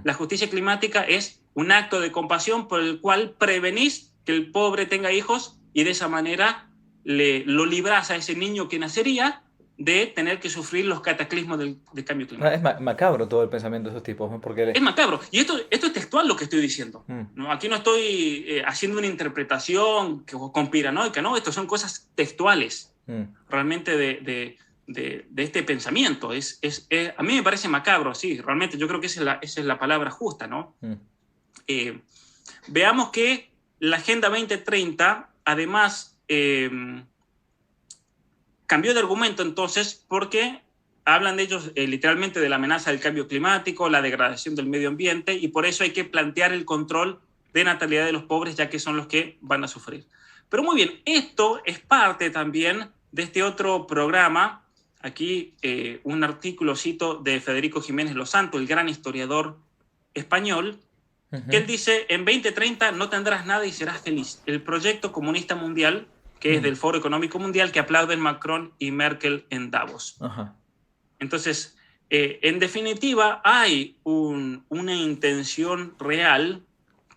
La justicia climática es un acto de compasión por el cual prevenís que el pobre tenga hijos y de esa manera lo librás a ese niño que nacería de tener que sufrir los cataclismos del cambio Es climático. macabro todo el pensamiento de esos tipos, ¿no? Porque... Es macabro. Y esto es textual lo que estoy diciendo. Mm, ¿No? Aquí no estoy haciendo una interpretación conspiranoica, ¿no? Estas son cosas textuales mm, realmente de este pensamiento. A mí me parece macabro, sí, realmente yo creo que esa es la palabra justa, ¿no? mm, Eh, Veamos que la Agenda 2030, además, cambió de argumento entonces porque hablan de ellos literalmente de la amenaza del cambio climático, la degradación del medio ambiente, y por eso hay que plantear el control de natalidad de los pobres, ya que son los que van a sufrir. Pero muy bien, esto es parte también de este otro programa. Aquí un artículo cito de Federico Jiménez Losanto, el gran historiador español, que ujú, él dice, en 2030 no tendrás nada y serás feliz. El proyecto comunista mundial, que es mm, del Foro Económico Mundial, que aplauden Macron y Merkel en Davos. ajá, Entonces, en definitiva, hay una intención real,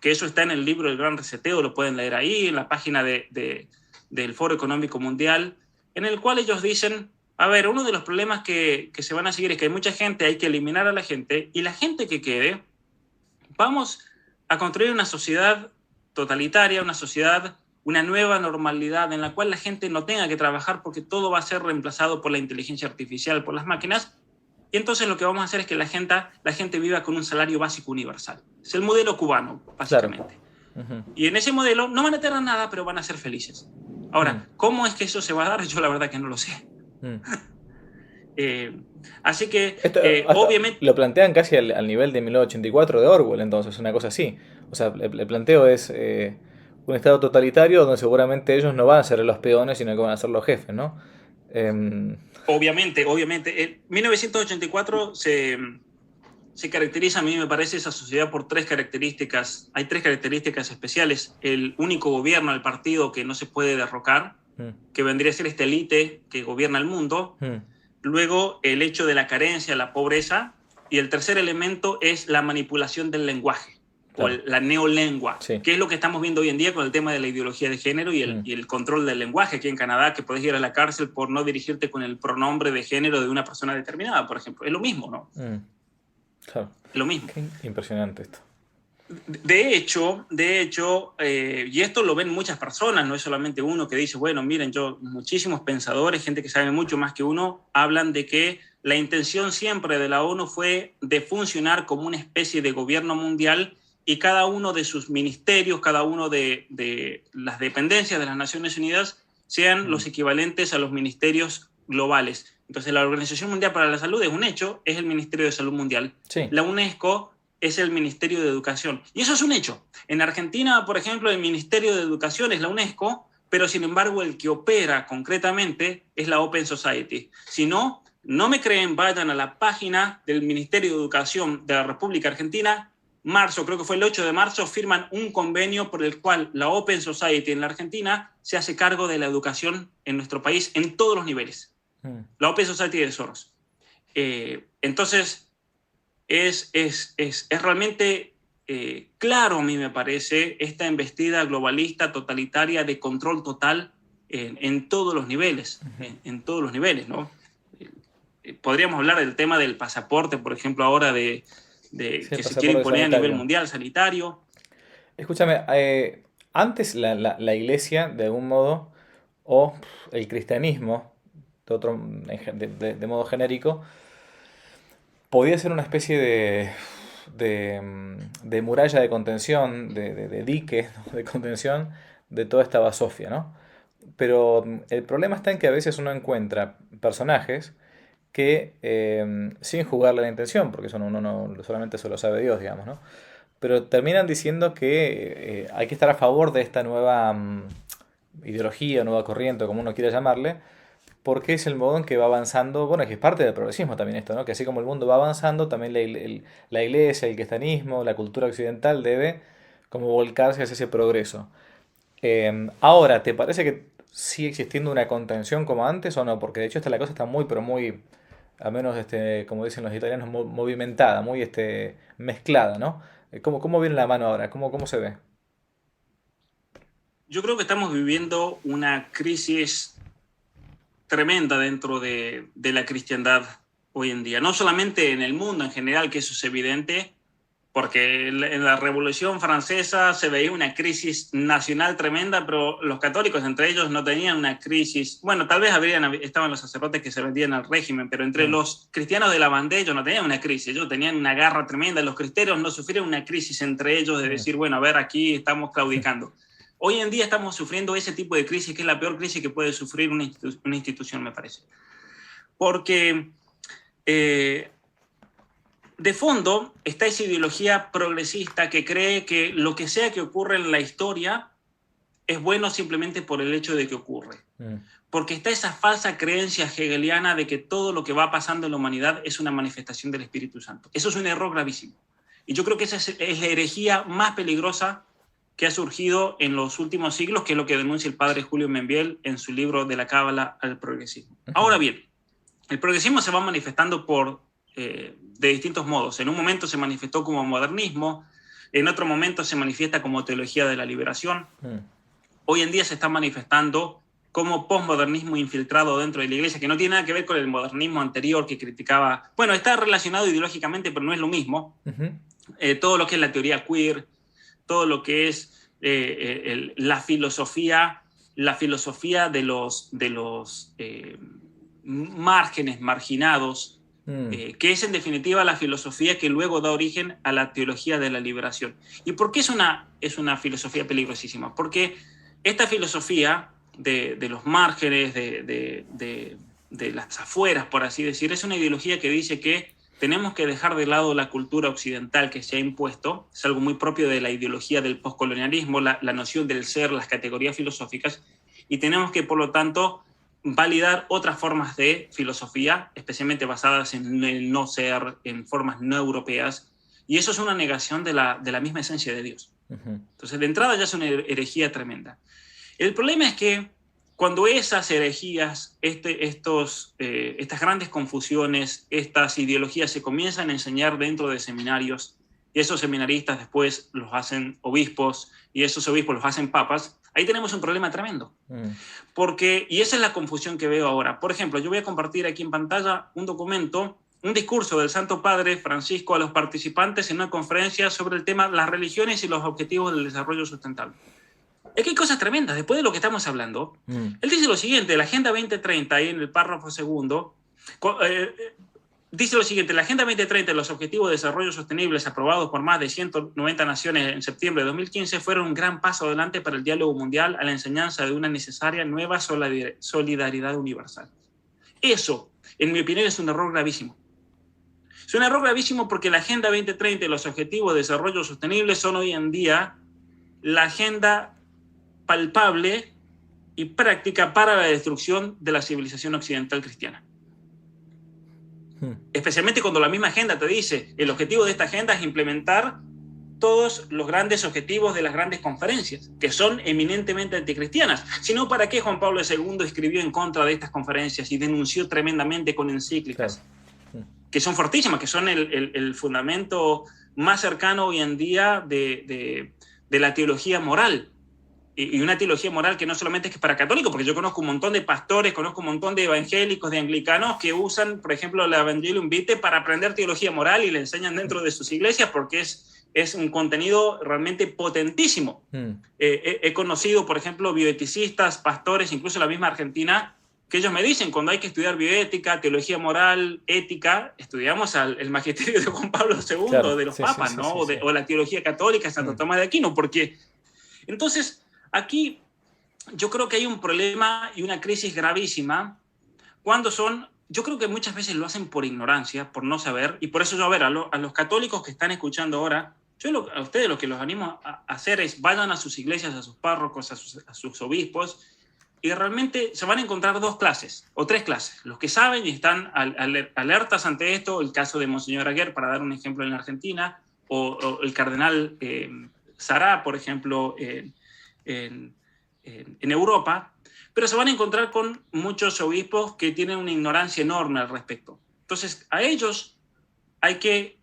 que eso está en el libro El Gran Reseteo, lo pueden leer ahí, en la página del Foro Económico Mundial, en el cual ellos dicen, a ver, uno de los problemas que se van a seguir es que hay mucha gente, hay que eliminar a la gente, y la gente que quede, vamos a construir una sociedad totalitaria, una sociedad, una nueva normalidad en la cual la gente no tenga que trabajar porque todo va a ser reemplazado por la inteligencia artificial, por las máquinas. Y entonces lo que vamos a hacer es que la gente viva con un salario básico universal. Es el modelo cubano, claro. básicamente. Ujú, Y en ese modelo no van a tener nada, pero van a ser felices. mm, Ahora, ¿cómo es que eso se va a dar? Yo la verdad que no lo sé. mm. Eh, Así que, Esto hasta obviamente, lo plantean casi al nivel de 1984 de Orwell, entonces, una cosa así. O sea, el planteo es un estado totalitario donde seguramente ellos no van a ser los peones, sino que van a ser los jefes, ¿no? Em, obviamente. En 1984 se caracteriza, a mí me parece, esa sociedad por tres características. Hay tres características especiales. El único gobierno, el partido que no se puede derrocar, mm, que vendría a ser esta élite que gobierna el mundo. mm, Luego, el hecho de la carencia, la pobreza. Y el tercer elemento es la manipulación del lenguaje o claro, la neolengua, sí. que es lo que estamos viendo hoy en día con el tema de la ideología de género y el, Mm, y el control del lenguaje aquí en Canadá, que puedes ir a la cárcel por no dirigirte con el pronombre de género de una persona determinada, por ejemplo. Es lo mismo, ¿no? mm, claro. Es lo mismo. Qué impresionante esto. De hecho, y esto lo ven muchas personas, no es solamente uno que dice, bueno, miren, muchísimos pensadores, gente que sabe mucho más que uno, hablan de que la intención siempre de la ONU fue de funcionar como una especie de gobierno mundial y cada uno de sus ministerios, cada uno de las dependencias de las Naciones Unidas sean Mm, los equivalentes a los ministerios globales. Entonces, la Organización Mundial para la Salud es un hecho, es el Ministerio de Salud Mundial. sí. La UNESCO es el Ministerio de Educación. Y eso es un hecho. En Argentina, por ejemplo, el Ministerio de Educación es la UNESCO, pero sin embargo el que opera concretamente es la Open Society. Si no, no me creen, vayan a la página del Ministerio de Educación de la República Argentina. Marzo, creo que fue el 8 de marzo, firman un convenio por el cual la Open Society en la Argentina se hace cargo de la educación en nuestro país en todos los niveles. Mm, La Open Society de Soros. Entonces, es realmente claro, a mí me parece, esta embestida globalista, totalitaria, de control total en todos los niveles, ujú. en todos los niveles, ¿no? Podríamos hablar del tema del pasaporte, por ejemplo, ahora Sí, el que se quiere pasaporte imponer a nivel sanitario. mundial, sanitario. Escúchame, antes la iglesia, de algún modo, o el cristianismo, de, otro, de modo genérico, podía ser una especie de muralla de contención, de dique, ¿no? De contención de toda esta basofia, ¿no? Pero el problema está en que a veces uno encuentra personajes que, sin jugarle la intención, porque eso uno no, solamente eso lo sabe Dios, digamos, ¿no? Pero terminan diciendo que hay que estar a favor de esta nueva ideología, nueva corriente, como uno quiera llamarle, porque es el modo en que va avanzando, bueno, que es parte del progresismo también esto, ¿no? Que así como el mundo va avanzando, también la iglesia, el cristianismo, la cultura occidental debe como volcarse hacia ese progreso. Ahora, ¿te parece que sigue existiendo una contención como antes o no? Porque de hecho esta la cosa está muy, pero muy, al menos como dicen los italianos, movimentada, muy mezclada, ¿no? ¿Cómo viene la mano ahora? ¿Cómo se ve? Yo creo que estamos viviendo una crisis tremenda dentro de la cristiandad hoy en día. No solamente en el mundo en general, que eso es evidente, porque en la Revolución Francesa se veía una crisis nacional tremenda, pero los católicos entre ellos no tenían una crisis. Bueno, tal vez estaban los sacerdotes que se vendían al régimen, pero entre los cristianos de la Vendée ellos no tenían una crisis, ellos tenían una guerra tremenda. Los cristeros no sufrieron una crisis entre ellos de decir, bueno, a ver, aquí estamos claudicando. Hoy en día estamos sufriendo ese tipo de crisis, que es la peor crisis que puede sufrir una institución, me parece. Porque de fondo está esa ideología progresista que cree que lo que sea que ocurra en la historia es bueno simplemente por el hecho de que ocurre. Porque está esa falsa creencia hegeliana de que todo lo que va pasando en la humanidad es una manifestación del Espíritu Santo. Eso es un error gravísimo. Y yo creo que esa es la herejía más peligrosa que ha surgido en los últimos siglos, que es lo que denuncia el padre Julio Membiel en su libro De la Cábala al progresismo. Ahora bien, el progresismo se va manifestando de distintos modos. En un momento se manifestó como modernismo, en otro momento se manifiesta como teología de la liberación. Hoy en día se está manifestando como posmodernismo infiltrado dentro de la iglesia, que no tiene nada que ver con el modernismo anterior que criticaba. Bueno, está relacionado ideológicamente, pero no es lo mismo. Todo lo que es la teoría queer, todo lo que es la filosofía de los márgenes, marginados, que es en definitiva la filosofía que luego da origen a la teología de la liberación. ¿Y por qué es una filosofía peligrosísima? Porque esta filosofía de los márgenes, de las afueras, por así decir, es una ideología que dice que tenemos que dejar de lado la cultura occidental que se ha impuesto. Es algo muy propio de la ideología del postcolonialismo, la noción del ser, las categorías filosóficas, y tenemos que, por lo tanto, validar otras formas de filosofía, especialmente basadas en el no ser, en formas no europeas, y eso es una negación de la misma esencia de Dios. Entonces, de entrada ya es una herejía tremenda. El problema es que cuando esas herejías, estas grandes confusiones, estas ideologías se comienzan a enseñar dentro de seminarios, y esos seminaristas después los hacen obispos, y esos obispos los hacen papas, ahí tenemos un problema tremendo. Y esa es la confusión que veo ahora. Por ejemplo, yo voy a compartir aquí en pantalla un discurso del Santo Padre Francisco a los participantes en una conferencia sobre el tema las religiones y los objetivos del desarrollo sustentable. Es que hay cosas tremendas. Después de lo que estamos hablando, él dice lo siguiente: la Agenda 2030, ahí en el párrafo segundo, dice lo siguiente: la Agenda 2030 y los Objetivos de Desarrollo Sostenibles aprobados por más de 190 naciones en septiembre de 2015 fueron un gran paso adelante para el diálogo mundial a la enseñanza de una necesaria nueva solidaridad universal. Eso, en mi opinión, es un error gravísimo. Es un error gravísimo porque la Agenda 2030 y los Objetivos de Desarrollo Sostenible son hoy en día la agenda palpable y práctica para la destrucción de la civilización occidental cristiana. Especialmente cuando la misma agenda te dice, el objetivo de esta agenda es implementar todos los grandes objetivos de las grandes conferencias, que son eminentemente anticristianas. Si no, ¿para qué Juan Pablo II escribió en contra de estas conferencias y denunció tremendamente con encíclicas? Que son fortísimas, que son el fundamento más cercano hoy en día de la teología moral. Y una teología moral que no solamente es que para católicos, porque yo conozco un montón de pastores, conozco un montón de evangélicos, de anglicanos que usan, por ejemplo, la Evangelium Vitae para aprender teología moral y le enseñan dentro de sus iglesias porque es un contenido realmente potentísimo. He conocido, por ejemplo, bioeticistas, pastores, incluso en la misma Argentina, que ellos me dicen, cuando hay que estudiar bioética, teología moral, ética, estudiamos el magisterio de Juan Pablo II, claro, de los papas, ¿no? O la teología católica de Santo Tomás de Aquino, porque entonces aquí yo creo que hay un problema y una crisis gravísima cuando yo creo que muchas veces lo hacen por ignorancia, por no saber, y por eso yo, a los católicos que están escuchando ahora, a ustedes lo que los animo a hacer es vayan a sus iglesias, a sus párrocos, a sus obispos, y realmente se van a encontrar dos clases, o tres clases. Los que saben y están alertas ante esto, el caso de Monseñor Aguer, para dar un ejemplo en la Argentina, o el cardenal Sará, por ejemplo, en Europa, pero se van a encontrar con muchos obispos que tienen una ignorancia enorme al respecto. Entonces, a ellos hay que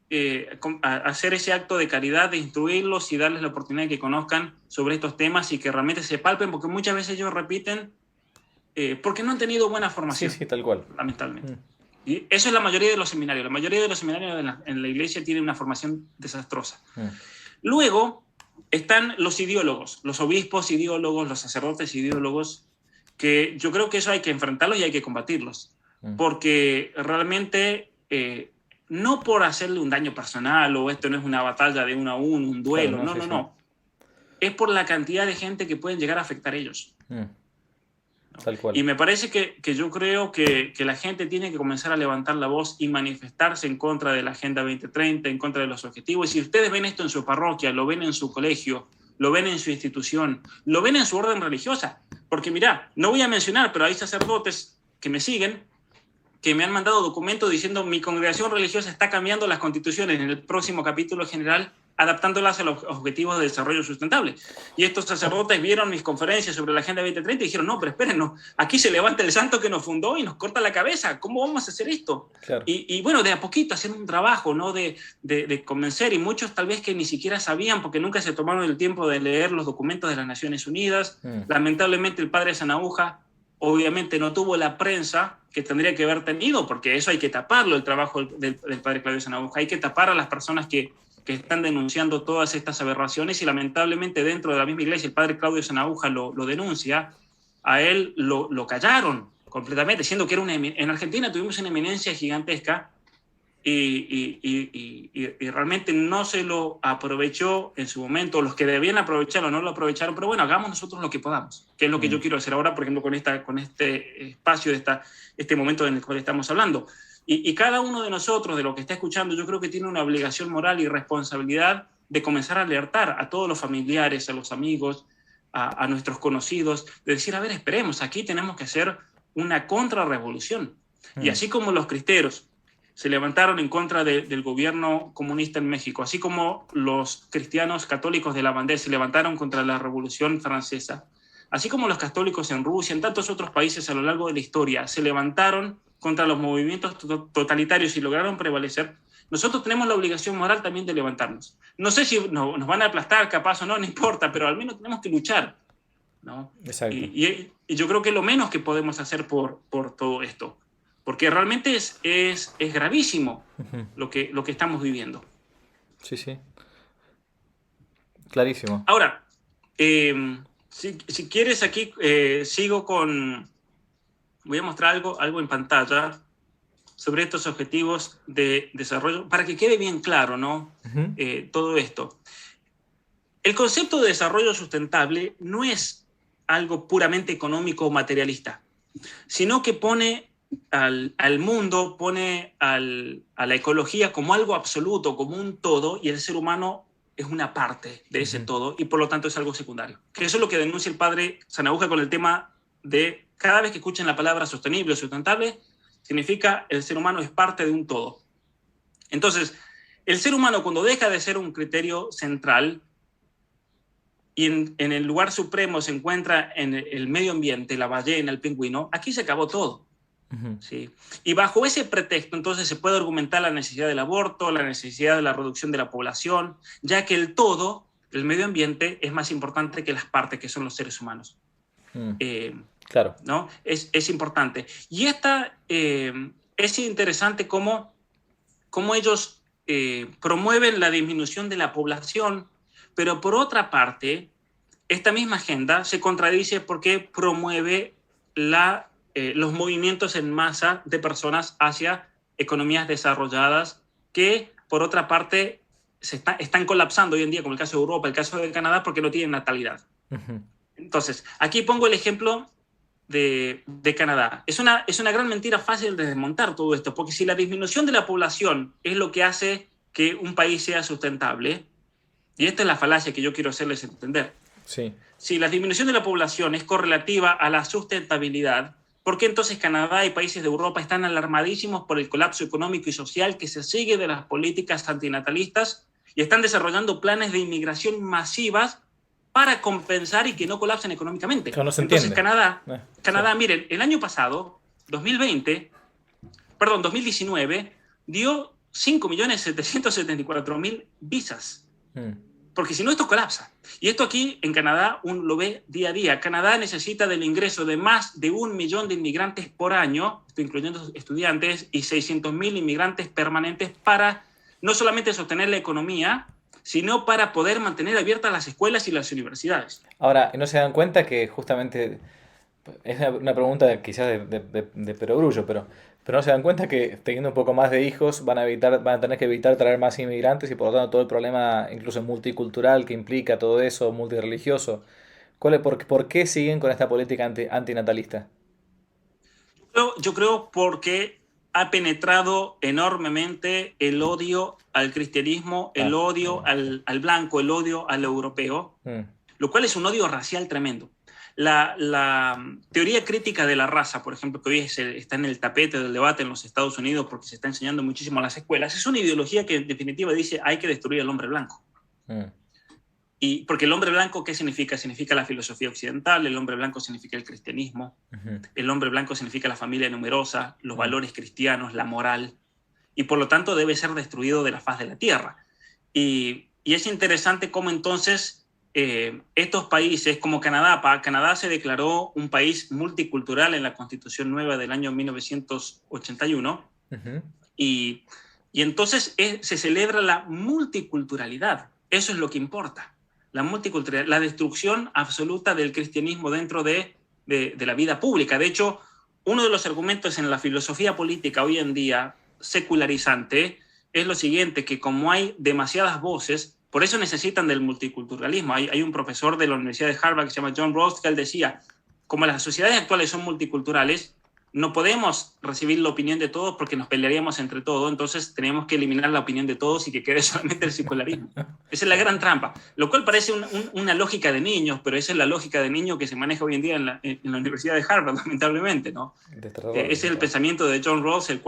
hacer ese acto de caridad, de instruirlos y darles la oportunidad de que conozcan sobre estos temas y que realmente se palpen, porque muchas veces ellos repiten porque no han tenido buena Sí, formación, sí, tal cual. lamentablemente. Mm, Y eso es la mayoría de los seminarios. La mayoría de los seminarios en la iglesia tienen una formación desastrosa. mm, Luego están los ideólogos, los obispos ideólogos, los sacerdotes ideólogos, que yo creo que eso hay que enfrentarlos y hay que combatirlos, mm. porque realmente no por hacerle un daño personal o esto no es una batalla de uno a uno, un Claro, duelo, no, no, sí, no, sí. no. Es por la cantidad de gente que pueden llegar a afectar a ellos. Mm, ¿No? tal cual. Y me parece que yo creo que la gente tiene que comenzar a levantar la voz y manifestarse en contra de la Agenda 2030, en contra de los objetivos. Y si ustedes ven esto en su parroquia, lo ven en su colegio, lo ven en su institución, lo ven en su orden religiosa. Porque mirá, no voy a mencionar, pero hay sacerdotes que me siguen, que me han mandado documentos diciendo mi congregación religiosa está cambiando las constituciones en el próximo capítulo general, adaptándolas a los objetivos de desarrollo sustentable. Y estos sacerdotes vieron mis conferencias sobre la Agenda 2030 y dijeron, no, pero espérenos, aquí se levanta el santo que nos fundó y nos corta la cabeza, ¿cómo vamos a hacer esto? Claro. Y bueno, de a poquito hacer un trabajo, ¿no? De convencer, y muchos tal vez que ni siquiera sabían porque nunca se tomaron el tiempo de leer los documentos de las Naciones Unidas. Mm, Lamentablemente el padre Sanauja obviamente no tuvo la prensa que tendría que haber tenido, porque eso hay que taparlo, el trabajo del padre Claudio Sanauja. Hay que tapar a las personas que están denunciando todas estas aberraciones, y lamentablemente dentro de la misma iglesia el padre Claudio Sanauja lo denuncia. A él lo callaron completamente, siendo que era en Argentina tuvimos una eminencia gigantesca, y realmente no se lo aprovechó en su momento. Los que debían aprovecharlo no lo aprovecharon, pero bueno, hagamos nosotros lo que podamos, que es lo que yo mm, quiero hacer ahora, por ejemplo, con este espacio, este momento en el cual estamos hablando. Y cada uno de nosotros, de lo que está escuchando, yo creo que tiene una obligación moral y responsabilidad de comenzar a alertar a todos los familiares, a los amigos, a nuestros conocidos, de decir, a ver, esperemos, aquí tenemos que hacer una contrarrevolución. Y mm, así como los cristeros se levantaron en contra del gobierno comunista en México, así como los cristianos católicos de la bandera se levantaron contra la Revolución Francesa, así como los católicos en Rusia, en tantos otros países a lo largo de la historia, se levantaron contra los movimientos totalitarios y lograron prevalecer, nosotros tenemos la obligación moral también de levantarnos. No sé si nos van a aplastar, capaz o no, no importa, pero al menos tenemos que luchar, ¿no? exacto. Y yo creo que lo menos que podemos hacer por todo esto, porque realmente es gravísimo Ujú. lo que estamos viviendo. Sí, sí. Clarísimo. Ahora, si quieres aquí, sigo con... Voy a mostrar algo en pantalla sobre estos objetivos de desarrollo, para que quede bien claro, ¿no? Ujú, Todo esto. El concepto de desarrollo sustentable no es algo puramente económico o materialista, sino que pone al mundo, pone a la ecología como algo absoluto, como un todo, y el ser humano es una parte de ese ujú. todo, y por lo tanto es algo secundario. Que eso es lo que denuncia el padre Sanauja con el tema de cada vez que escuchen la palabra sostenible o sustentable, significa el ser humano es parte de un todo. Entonces, el ser humano cuando deja de ser un criterio central y en el lugar supremo se encuentra en el medio ambiente, la ballena, el pingüino, aquí se acabó todo. Ujú, ¿Sí? Y bajo ese pretexto entonces se puede argumentar la necesidad del aborto, la necesidad de la reducción de la población, ya que el todo, el medio ambiente, es más importante que las partes que son los seres humanos. mm, Eh, claro. ¿No? Es importante. Y es interesante cómo ellos promueven la disminución de la población, pero por otra parte, esta misma agenda se contradice porque promueve los movimientos en masa de personas hacia economías desarrolladas que, por otra parte, están colapsando hoy en día, como el caso de Europa, el caso de Canadá, porque no tienen natalidad. Ujú, Entonces, aquí pongo el ejemplo de Canadá. Es una gran mentira fácil de desmontar todo esto, porque si la disminución de la población es lo que hace que un país sea sustentable, y esta es la falacia que yo quiero hacerles entender, sí. si la disminución de la población es correlativa a la sustentabilidad, ¿por qué entonces Canadá y países de Europa están alarmadísimos por el colapso económico y social que se sigue de las políticas antinatalistas y están desarrollando planes de inmigración masivas para compensar y que no colapsen económicamente? Claro, no se Entonces entiende. Sí. Miren, el año pasado, 2019, dio 5.774.000 visas. Mm, porque si no esto colapsa. Y esto aquí en Canadá uno lo ve día a día. Canadá necesita del ingreso de más de 1 millón de inmigrantes por año, estoy incluyendo estudiantes, y 600,000 inmigrantes permanentes para no solamente sostener la economía, sino para poder mantener abiertas las escuelas y las universidades. Ahora, ¿no se dan cuenta que justamente es una pregunta quizás de perogrullo, pero no se dan cuenta que teniendo un poco más de hijos van a tener que evitar traer más inmigrantes y por lo tanto todo el problema incluso multicultural que implica todo eso, multirreligioso? ¿Por qué siguen con esta política antinatalista? Yo creo porque ha penetrado enormemente el odio al cristianismo, el Ah, odio al blanco, el odio al europeo, mm, lo cual es un odio racial tremendo. La teoría crítica de la raza, por ejemplo, que hoy está en el tapete del debate en los Estados Unidos porque se está enseñando muchísimo en las escuelas, es una ideología que en definitiva dice hay que destruir al hombre blanco. mm, Y porque el hombre blanco, ¿qué significa? Significa la filosofía occidental, el hombre blanco significa el cristianismo, ujú, el hombre blanco significa la familia numerosa, los mm. valores cristianos, la moral, y por lo tanto debe ser destruido de la faz de la tierra. Y es interesante cómo entonces estos países como Canadá, Canadá se declaró un país multicultural en la Constitución nueva del año 1981, Ujú. y, y entonces se celebra la multiculturalidad. Eso es lo que importa. La multiculturalidad, la destrucción absoluta del cristianismo dentro de la vida pública. De hecho, uno de los argumentos en la filosofía política hoy en día secularizante es lo siguiente, que como hay demasiadas voces, por eso necesitan del multiculturalismo. Hay un profesor de la Universidad de Harvard que se llama John Rawls, que él decía, como las sociedades actuales son multiculturales, no podemos recibir la opinión de todos porque nos pelearíamos entre todos, entonces tenemos que eliminar la opinión de todos y que quede solamente el secularismo. Esa es la gran trampa, lo cual parece una lógica de niños, pero esa es la lógica de niños que se maneja hoy en día en la Universidad de Harvard, lamentablemente, ¿no? Desterrador, Ese es el desterrador. pensamiento de John Rawls, con el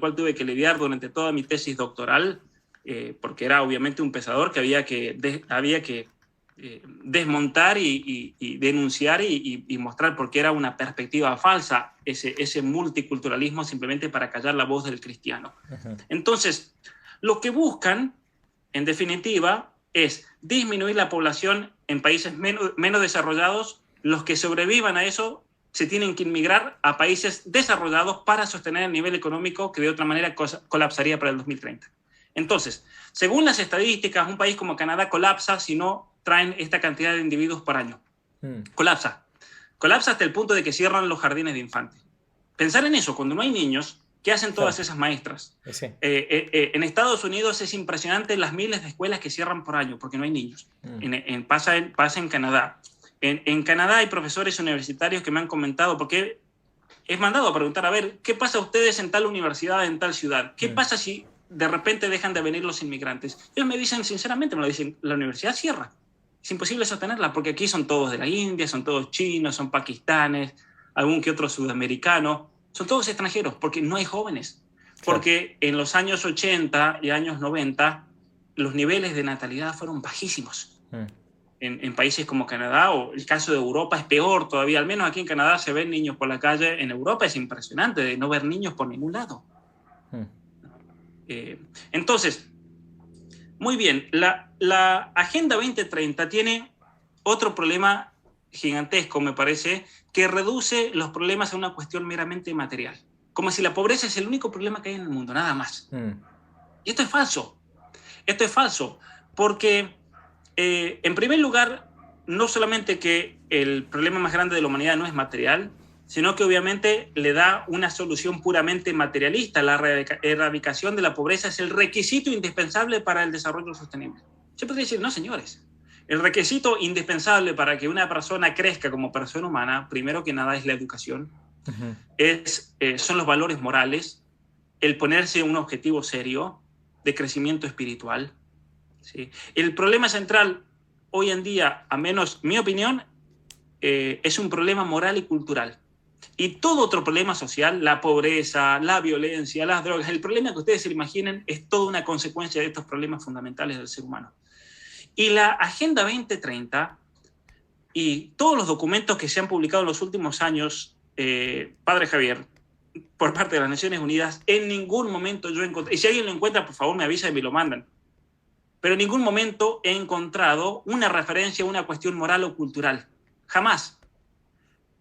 cual tuve que lidiar durante toda mi tesis doctoral, porque era obviamente un pensador que había que desmontar y denunciar y mostrar por qué era una perspectiva falsa ese multiculturalismo simplemente para callar la voz del cristiano. Ujú. Entonces, lo que buscan, en definitiva, es disminuir la población en países menos desarrollados. Los que sobrevivan a eso se tienen que inmigrar a países desarrollados para sostener el nivel económico que de otra manera colapsaría para el 2030. Entonces, según las estadísticas, un país como Canadá colapsa si no traen esta cantidad de individuos por año. Mm, Colapsa. Colapsa hasta el punto de que cierran los jardines de infantes. Pensar en eso, cuando no hay niños, ¿qué hacen todas claro, esas maestras? y sí. En Estados Unidos es impresionante las miles de escuelas que cierran por año porque no hay niños. Mm, Pasa en Canadá. En Canadá hay profesores universitarios que me han comentado, porque he mandado a preguntar, a ver, ¿qué pasa a ustedes en tal universidad, en tal ciudad? ¿Qué mm, pasa si de repente dejan de venir los inmigrantes? Ellos me dicen, sinceramente, me lo dicen, la universidad cierra. Es imposible sostenerla porque aquí son todos de la India, son todos chinos, son pakistanes, algún que otro sudamericano. Son todos extranjeros porque no hay jóvenes. claro. Porque en los años 80 y años 90 los niveles de natalidad fueron bajísimos. Mm, En países como Canadá, o el caso de Europa es peor todavía. Al menos aquí en Canadá se ven niños por la calle. En Europa es impresionante de no ver niños por ningún lado. mm, Eh, entonces, muy bien, la Agenda 2030 tiene otro problema gigantesco, me parece, que reduce los problemas a una cuestión meramente material. Como si la pobreza es el único problema que hay en el mundo, nada más. mm, Y esto es falso. Esto es falso, porque en primer lugar, no solamente que el problema más grande de la humanidad no es material, sino que obviamente le da una solución puramente materialista. La erradicación de la pobreza es el requisito indispensable para el desarrollo sostenible. Yo podría decir, no, señores. El requisito indispensable para que una persona crezca como persona humana, primero que nada, es la educación, ujú. son los valores morales, el ponerse un objetivo serio de crecimiento espiritual. ¿Sí? El problema central hoy en día, a menos mi opinión, es un problema moral y cultural. Y todo otro problema social, la pobreza, la violencia, las drogas, el problema que ustedes se imaginen es toda una consecuencia de estos problemas fundamentales del ser humano. Y la Agenda 2030 y todos los documentos que se han publicado en los últimos años, Padre Javier, por parte de las Naciones Unidas, en ningún momento yo encontré, y si alguien lo encuentra, por favor me avisa y me lo mandan. pero en ningún momento he encontrado una referencia a una cuestión moral o cultural. Jamás.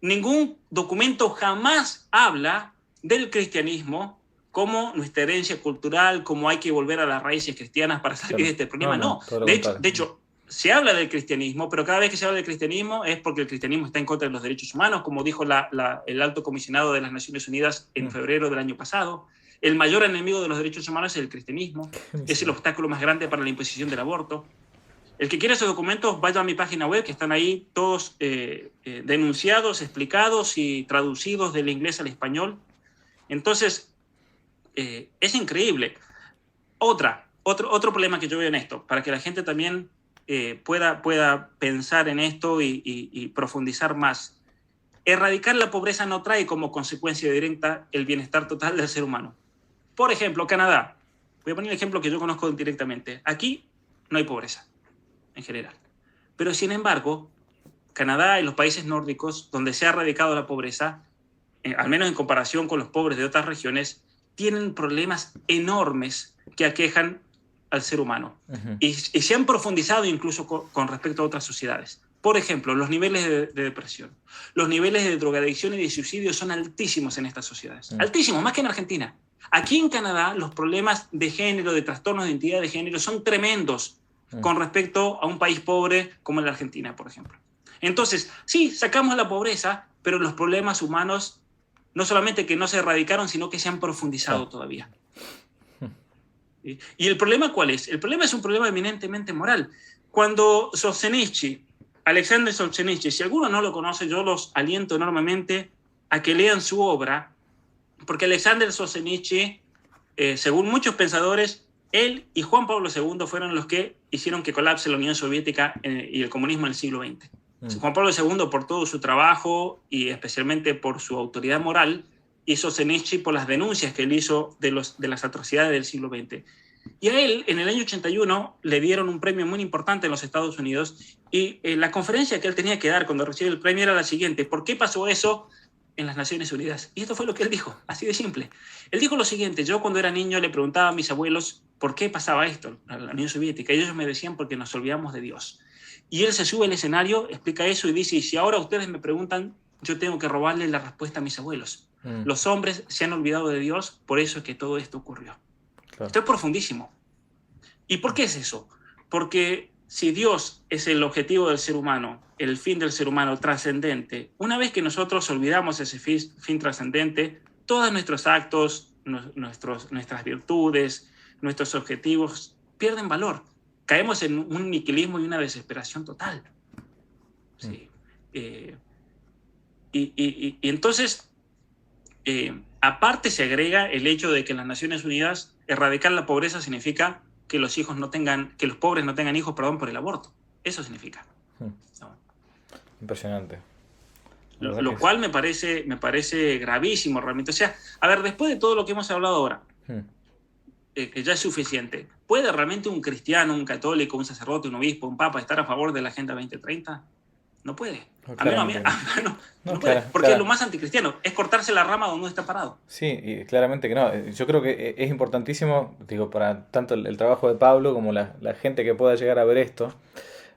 Ningún documento jamás habla del cristianismo como nuestra herencia cultural, como hay que volver a las raíces cristianas para salir Claro. de este problema. No, Todo lo de contrario. hecho, se habla del cristianismo, pero cada vez que se habla del cristianismo es porque el cristianismo está en contra de los derechos humanos, como dijo el alto comisionado de las Naciones Unidas en febrero del año pasado. El mayor enemigo de los derechos humanos es el cristianismo, es el obstáculo más grande para la imposición del aborto. El que quiera esos documentos, vaya a mi página web, que están ahí todos denunciados, explicados y traducidos del inglés al español. Entonces, es increíble. Otro problema que yo veo en esto, para que la gente también pueda pensar en esto y profundizar más. Erradicar la pobreza no trae como consecuencia directa el bienestar total del ser humano. Por ejemplo, Canadá. Voy a poner el ejemplo que yo conozco directamente. Aquí no hay pobreza, en general. Pero, sin embargo, Canadá y los países nórdicos, donde se ha erradicado la pobreza, al menos en comparación con los pobres de otras regiones, tienen problemas enormes que aquejan al ser humano. Y se han profundizado incluso con respecto a otras sociedades. Por ejemplo, los niveles de depresión, los niveles de drogadicción y de suicidio son altísimos en estas sociedades. Altísimos, más que en Argentina. Aquí en Canadá, los problemas de género, de trastornos de identidad de género, son tremendos con respecto a un país pobre como la Argentina, por ejemplo. Entonces, sí, sacamos la pobreza, pero los problemas humanos no solamente que no se erradicaron, sino que se han profundizado todavía. ¿Y el problema cuál es? El problema es un problema eminentemente moral. Cuando Solzhenitsyn, Alexander Solzhenitsyn, si alguno no lo conoce, yo los aliento enormemente a que lean su obra, porque Alexander Solzhenitsyn, según muchos pensadores, él y Juan Pablo II fueron los que hicieron que colapse la Unión Soviética y el comunismo en el siglo XX. Juan Pablo II, por todo su trabajo y especialmente por su autoridad moral, y Solzhenitsyn por las denuncias que él hizo de las atrocidades del siglo XX. Y a él, en el año 81, le dieron un premio muy importante en los Estados Unidos, y la conferencia que él tenía que dar cuando recibió el premio era la siguiente: ¿por qué pasó eso en las Naciones Unidas? Y esto fue lo que él dijo, así de simple. Él dijo lo siguiente: yo cuando era niño le preguntaba a mis abuelos por qué pasaba esto en la Unión Soviética, y ellos me decían porque nos olvidamos de Dios. Y él se sube al escenario, explica eso y dice: y si ahora ustedes me preguntan, yo tengo que robarle la respuesta a mis abuelos. Los hombres se han olvidado de Dios, por eso es que todo esto ocurrió. Claro. Esto es profundísimo. ¿Y por qué es eso? Porque si Dios es el objetivo del ser humano, el fin del ser humano trascendente, una vez que nosotros olvidamos ese fin trascendente, todos nuestros actos, nuestras virtudes, nuestros objetivos pierden valor. Caemos en un niquilismo y una desesperación total. Sí. Y entonces, aparte se agrega el hecho de que en las Naciones Unidas erradicar la pobreza significa que los pobres no tengan hijos, por el aborto. Eso significa. Impresionante. Lo cual me parece gravísimo realmente. O sea, a ver, después de todo lo que hemos hablado ahora, que ya es suficiente, ¿puede realmente un cristiano, un católico, un sacerdote, un obispo, un papa estar a favor de la Agenda 2030? No puede. No puede. Porque es lo más anticristiano, es cortarse la rama donde está parado. Sí, y claramente que no. Yo creo que es importantísimo, digo, para tanto el trabajo de Pablo como la gente que pueda llegar a ver esto,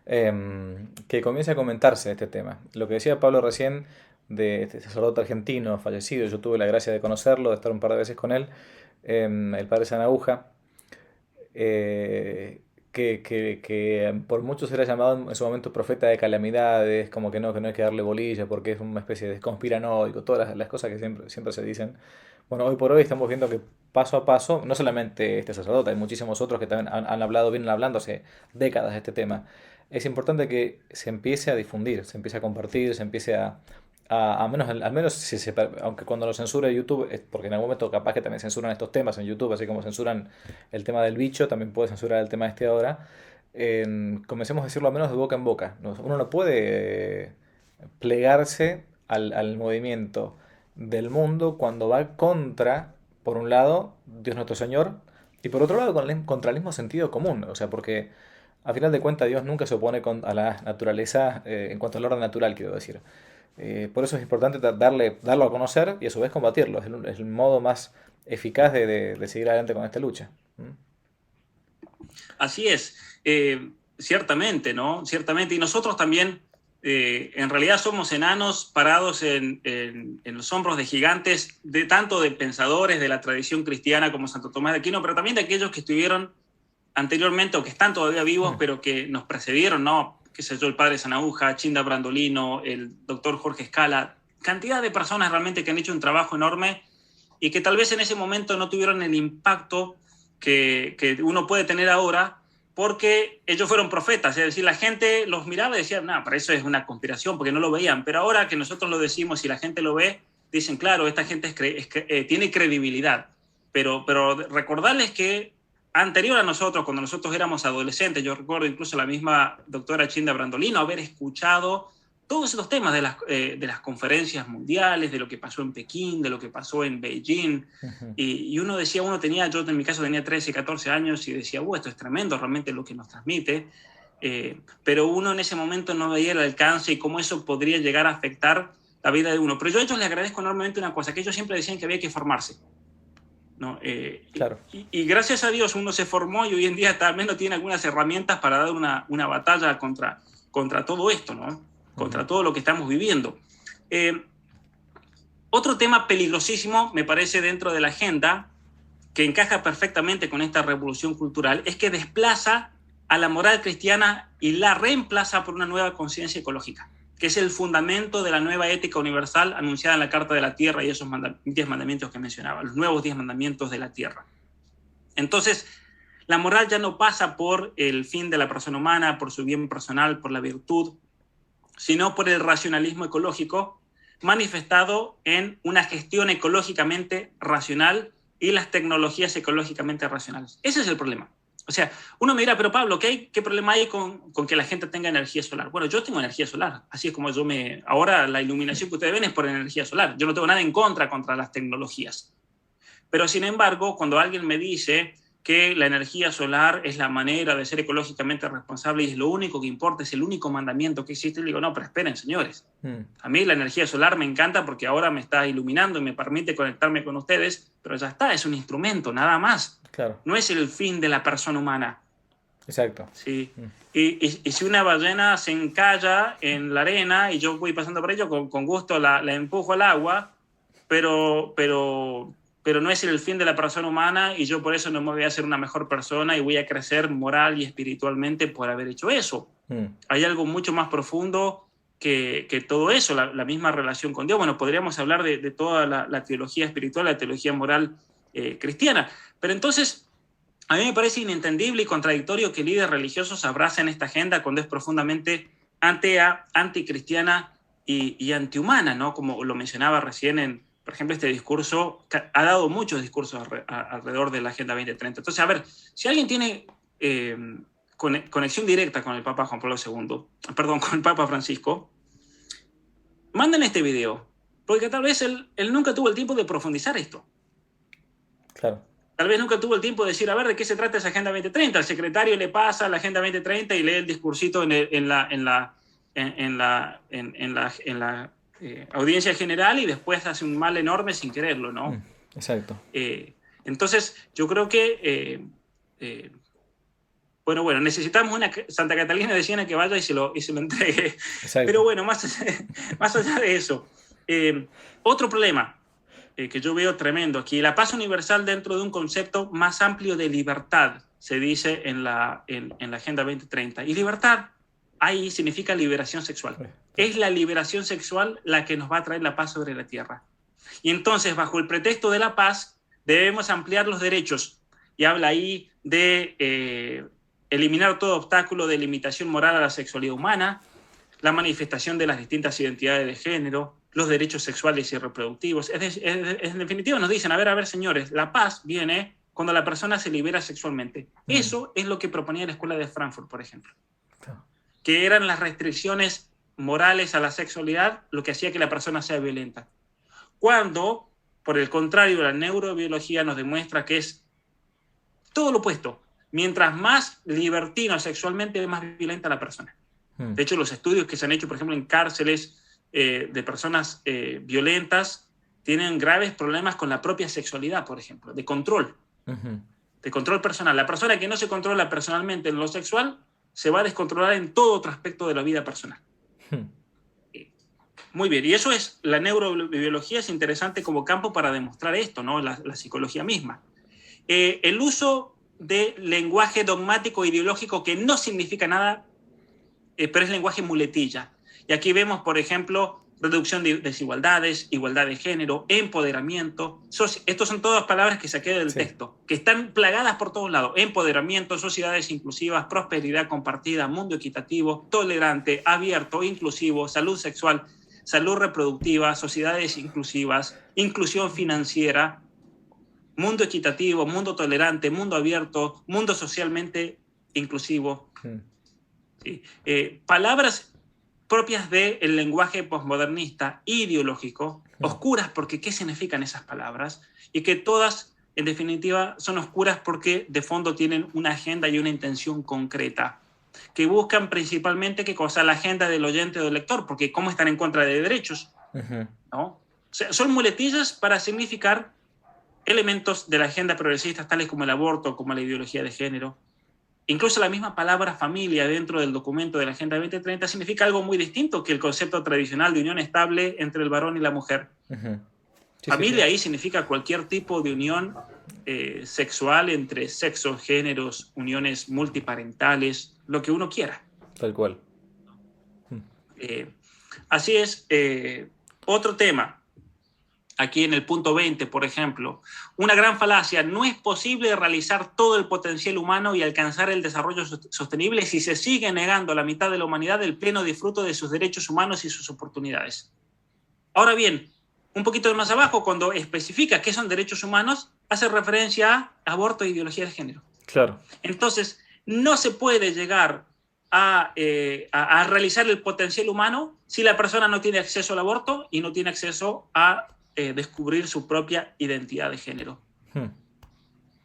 que comience a comentarse este tema. Lo que decía Pablo recién de este sacerdote argentino fallecido, yo tuve la gracia de conocerlo, de estar un par de veces con él, el padre Sanahuja, que por muchos era llamado en su momento profeta de calamidades, como que no hay que darle bolilla porque es una especie de conspiranoico, todas las cosas que siempre se dicen. Bueno, hoy por hoy estamos viendo que paso a paso, no solamente este sacerdote, hay muchísimos otros que también vienen hablando hace décadas de este tema. Es importante que se empiece a difundir, se empiece a compartir, se empiece al menos aunque cuando lo censure YouTube, porque en algún momento capaz que también censuran estos temas en YouTube, así como censuran el tema del bicho, también puede censurar el tema este ahora. Comencemos a decirlo al menos de boca en boca. Uno no puede plegarse al movimiento del mundo cuando va contra, por un lado, Dios nuestro Señor, y por otro lado, contra el mismo sentido común. O sea, porque a final de cuentas Dios nunca se opone a la naturaleza, en cuanto al orden natural, quiero decir. Por eso es importante darlo a conocer y a su vez combatirlo. Es el modo más eficaz de seguir adelante con esta lucha. Así es, ciertamente, ¿no? Ciertamente. Y nosotros también, en realidad, somos enanos parados en los hombros de gigantes, de tanto de pensadores de la tradición cristiana como Santo Tomás de Aquino, pero también de aquellos que estuvieron anteriormente o que están todavía vivos, pero que nos precedieron, ¿no? Qué sé yo, el padre Sanauja, Chinda Brandolino, el doctor Jorge Escala, cantidad de personas realmente que han hecho un trabajo enorme y que tal vez en ese momento no tuvieron el impacto que uno puede tener ahora, porque ellos fueron profetas, es decir, la gente los miraba y decía, no, para eso es una conspiración, porque no lo veían, pero ahora que nosotros lo decimos y la gente lo ve, dicen, claro, esta gente tiene credibilidad, pero recordarles que anterior a nosotros, cuando nosotros éramos adolescentes, yo recuerdo incluso la misma doctora Chinda Brandolino haber escuchado todos esos temas de las conferencias mundiales, de lo que pasó en Pekín, de lo que pasó en Beijing, y uno decía, yo en mi caso tenía 13, 14 años y decía, esto es tremendo realmente lo que nos transmite, pero uno en ese momento no veía el alcance y cómo eso podría llegar a afectar la vida de uno. Pero yo a ellos les agradezco enormemente una cosa, que ellos siempre decían que había que formarse, ¿no? Claro. Y gracias a Dios uno se formó y hoy en día tal vez no tiene algunas herramientas para dar una batalla contra todo esto, ¿no? Contra todo lo que estamos viviendo. Otro tema peligrosísimo, me parece, dentro de la agenda, que encaja perfectamente con esta revolución cultural, es que desplaza a la moral cristiana y la reemplaza por una nueva conciencia ecológica, que es el fundamento de la nueva ética universal anunciada en la Carta de la Tierra y esos 10 mandamientos que mencionaba, los nuevos 10 mandamientos de la Tierra. Entonces, la moral ya no pasa por el fin de la persona humana, por su bien personal, por la virtud, sino por el racionalismo ecológico manifestado en una gestión ecológicamente racional y las tecnologías ecológicamente racionales. Ese es el problema. O sea, uno me dirá, pero Pablo, ¿qué problema hay con que la gente tenga energía solar? Bueno, yo tengo energía solar, así es como ahora la iluminación que ustedes ven es por energía solar. Yo no tengo nada en contra las tecnologías. Pero sin embargo, cuando alguien me dice que la energía solar es la manera de ser ecológicamente responsable y es lo único que importa, es el único mandamiento que existe, le digo, no, pero esperen, señores. A mí la energía solar me encanta porque ahora me está iluminando y me permite conectarme con ustedes, pero ya está, es un instrumento, nada más. Claro. No es el fin de la persona humana. Exacto. Sí. Y si una ballena se encalla en la arena y yo voy pasando por ello, con gusto la empujo al agua, pero no es el fin de la persona humana y yo por eso no me voy a hacer una mejor persona y voy a crecer moral y espiritualmente por haber hecho eso. Hay algo mucho más profundo que todo eso, la misma relación con Dios. Bueno, podríamos hablar de toda la teología espiritual, la teología moral cristiana. Pero entonces, a mí me parece inentendible y contradictorio que líderes religiosos abracen esta agenda cuando es profundamente anticristiana y antihumana, ¿no? Como lo mencionaba recién por ejemplo, este discurso ha dado muchos discursos alrededor de la Agenda 2030. Entonces, a ver, si alguien tiene conexión directa con el Papa Juan Pablo II, perdón, con el Papa Francisco, manden este video, porque tal vez él nunca tuvo el tiempo de profundizar esto. Claro. Tal vez nunca tuvo el tiempo de decir, a ver, ¿de qué se trata esa Agenda 2030? El secretario le pasa la Agenda 2030 y lee el discursito en la audiencia general y después hace un mal enorme sin quererlo, ¿no? Exacto. Entonces, yo creo que, bueno, necesitamos una Santa Catalina de Siena que vaya y se lo entregue. Exacto. Pero bueno, más allá de eso, otro problema que yo veo tremendo aquí, la paz universal dentro de un concepto más amplio de libertad, se dice en la Agenda 2030. Y libertad ahí significa liberación sexual. Es la liberación sexual la que nos va a traer la paz sobre la tierra. Y entonces, bajo el pretexto de la paz, debemos ampliar los derechos. Y habla ahí de eliminar todo obstáculo de limitación moral a la sexualidad humana, la manifestación de las distintas identidades de género, los derechos sexuales y reproductivos. En definitiva, nos dicen, a ver, señores, la paz viene cuando la persona se libera sexualmente. Eso es lo que proponía la Escuela de Frankfurt, por ejemplo. Que eran las restricciones morales a la sexualidad lo que hacía que la persona sea violenta. Cuando, por el contrario, la neurobiología nos demuestra que es todo lo opuesto. Mientras más libertino sexualmente, más violenta la persona. De hecho, los estudios que se han hecho, por ejemplo, en cárceles de personas violentas, tienen graves problemas con la propia sexualidad, por ejemplo, de control. de control personal. La persona que no se controla personalmente en lo sexual se va a descontrolar en todo otro aspecto de la vida personal. Muy bien, y eso es, la neurobiología es interesante como campo para demostrar esto, ¿no? La psicología misma. El uso de lenguaje dogmático ideológico que no significa nada, pero es lenguaje muletilla. Y aquí vemos, por ejemplo, reducción de desigualdades, igualdad de género, empoderamiento. Estos son todas palabras que saqué del texto, que están plagadas por todos lados. Empoderamiento, sociedades inclusivas, prosperidad compartida, mundo equitativo, tolerante, abierto, inclusivo, salud sexual, salud reproductiva, sociedades inclusivas, inclusión financiera, mundo equitativo, mundo tolerante, mundo abierto, mundo socialmente inclusivo. Sí. Palabras propias del lenguaje posmodernista ideológico, oscuras porque ¿qué significan esas palabras? Y que todas, en definitiva, son oscuras porque de fondo tienen una agenda y una intención concreta, que buscan principalmente ¿qué cosa? La agenda del oyente o del lector, porque ¿cómo están en contra de derechos? ¿No? O sea, son muletillas para significar elementos de la agenda progresista, tales como el aborto, como la ideología de género. Incluso la misma palabra familia dentro del documento de la Agenda 2030 significa algo muy distinto que el concepto tradicional de unión estable entre el varón y la mujer. Familia ahí significa cualquier tipo de unión sexual entre sexos, géneros, uniones multiparentales, lo que uno quiera. Tal cual. Así es. Otro tema. Aquí en el punto 20, por ejemplo, una gran falacia: no es posible realizar todo el potencial humano y alcanzar el desarrollo sostenible si se sigue negando a la mitad de la humanidad el pleno disfrute de sus derechos humanos y sus oportunidades. Ahora bien, un poquito más abajo, cuando especifica qué son derechos humanos, hace referencia a aborto e ideología de género. Claro. Entonces, no se puede llegar a realizar el potencial humano si la persona no tiene acceso al aborto y no tiene acceso a descubrir su propia identidad de género.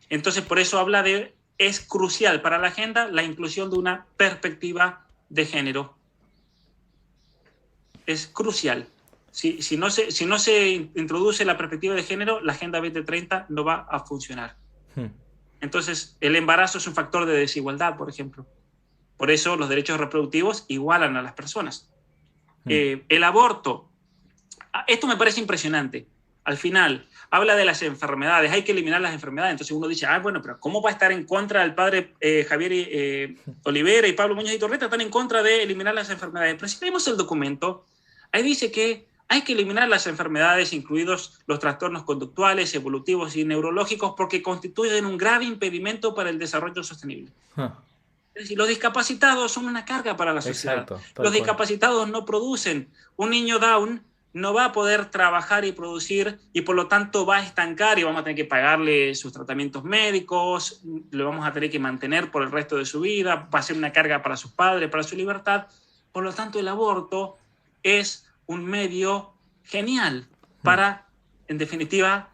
Entonces, por eso habla de, es crucial para la agenda la inclusión de una perspectiva de género. Es crucial. Si no se introduce la perspectiva de género, la Agenda 2030 no va a funcionar. Entonces, el embarazo es un factor de desigualdad, por ejemplo. Por eso los derechos reproductivos igualan a las personas. El aborto. Esto me parece impresionante. Al final, habla de las enfermedades, hay que eliminar las enfermedades. Entonces uno dice, bueno, pero ¿cómo va a estar en contra el padre Javier Olivera y Pablo Muñoz y Torreta? Están en contra de eliminar las enfermedades. Pero si vemos el documento, ahí dice que hay que eliminar las enfermedades, incluidos los trastornos conductuales, evolutivos y neurológicos, porque constituyen un grave impedimento para el desarrollo sostenible. Es decir, los discapacitados son una carga para la sociedad. Exacto, los discapacitados no producen. Un niño Down no va a poder trabajar y producir y por lo tanto va a estancar y vamos a tener que pagarle sus tratamientos médicos, lo vamos a tener que mantener por el resto de su vida, va a ser una carga para sus padres, para su libertad. Por lo tanto, el aborto es un medio genial para, en definitiva,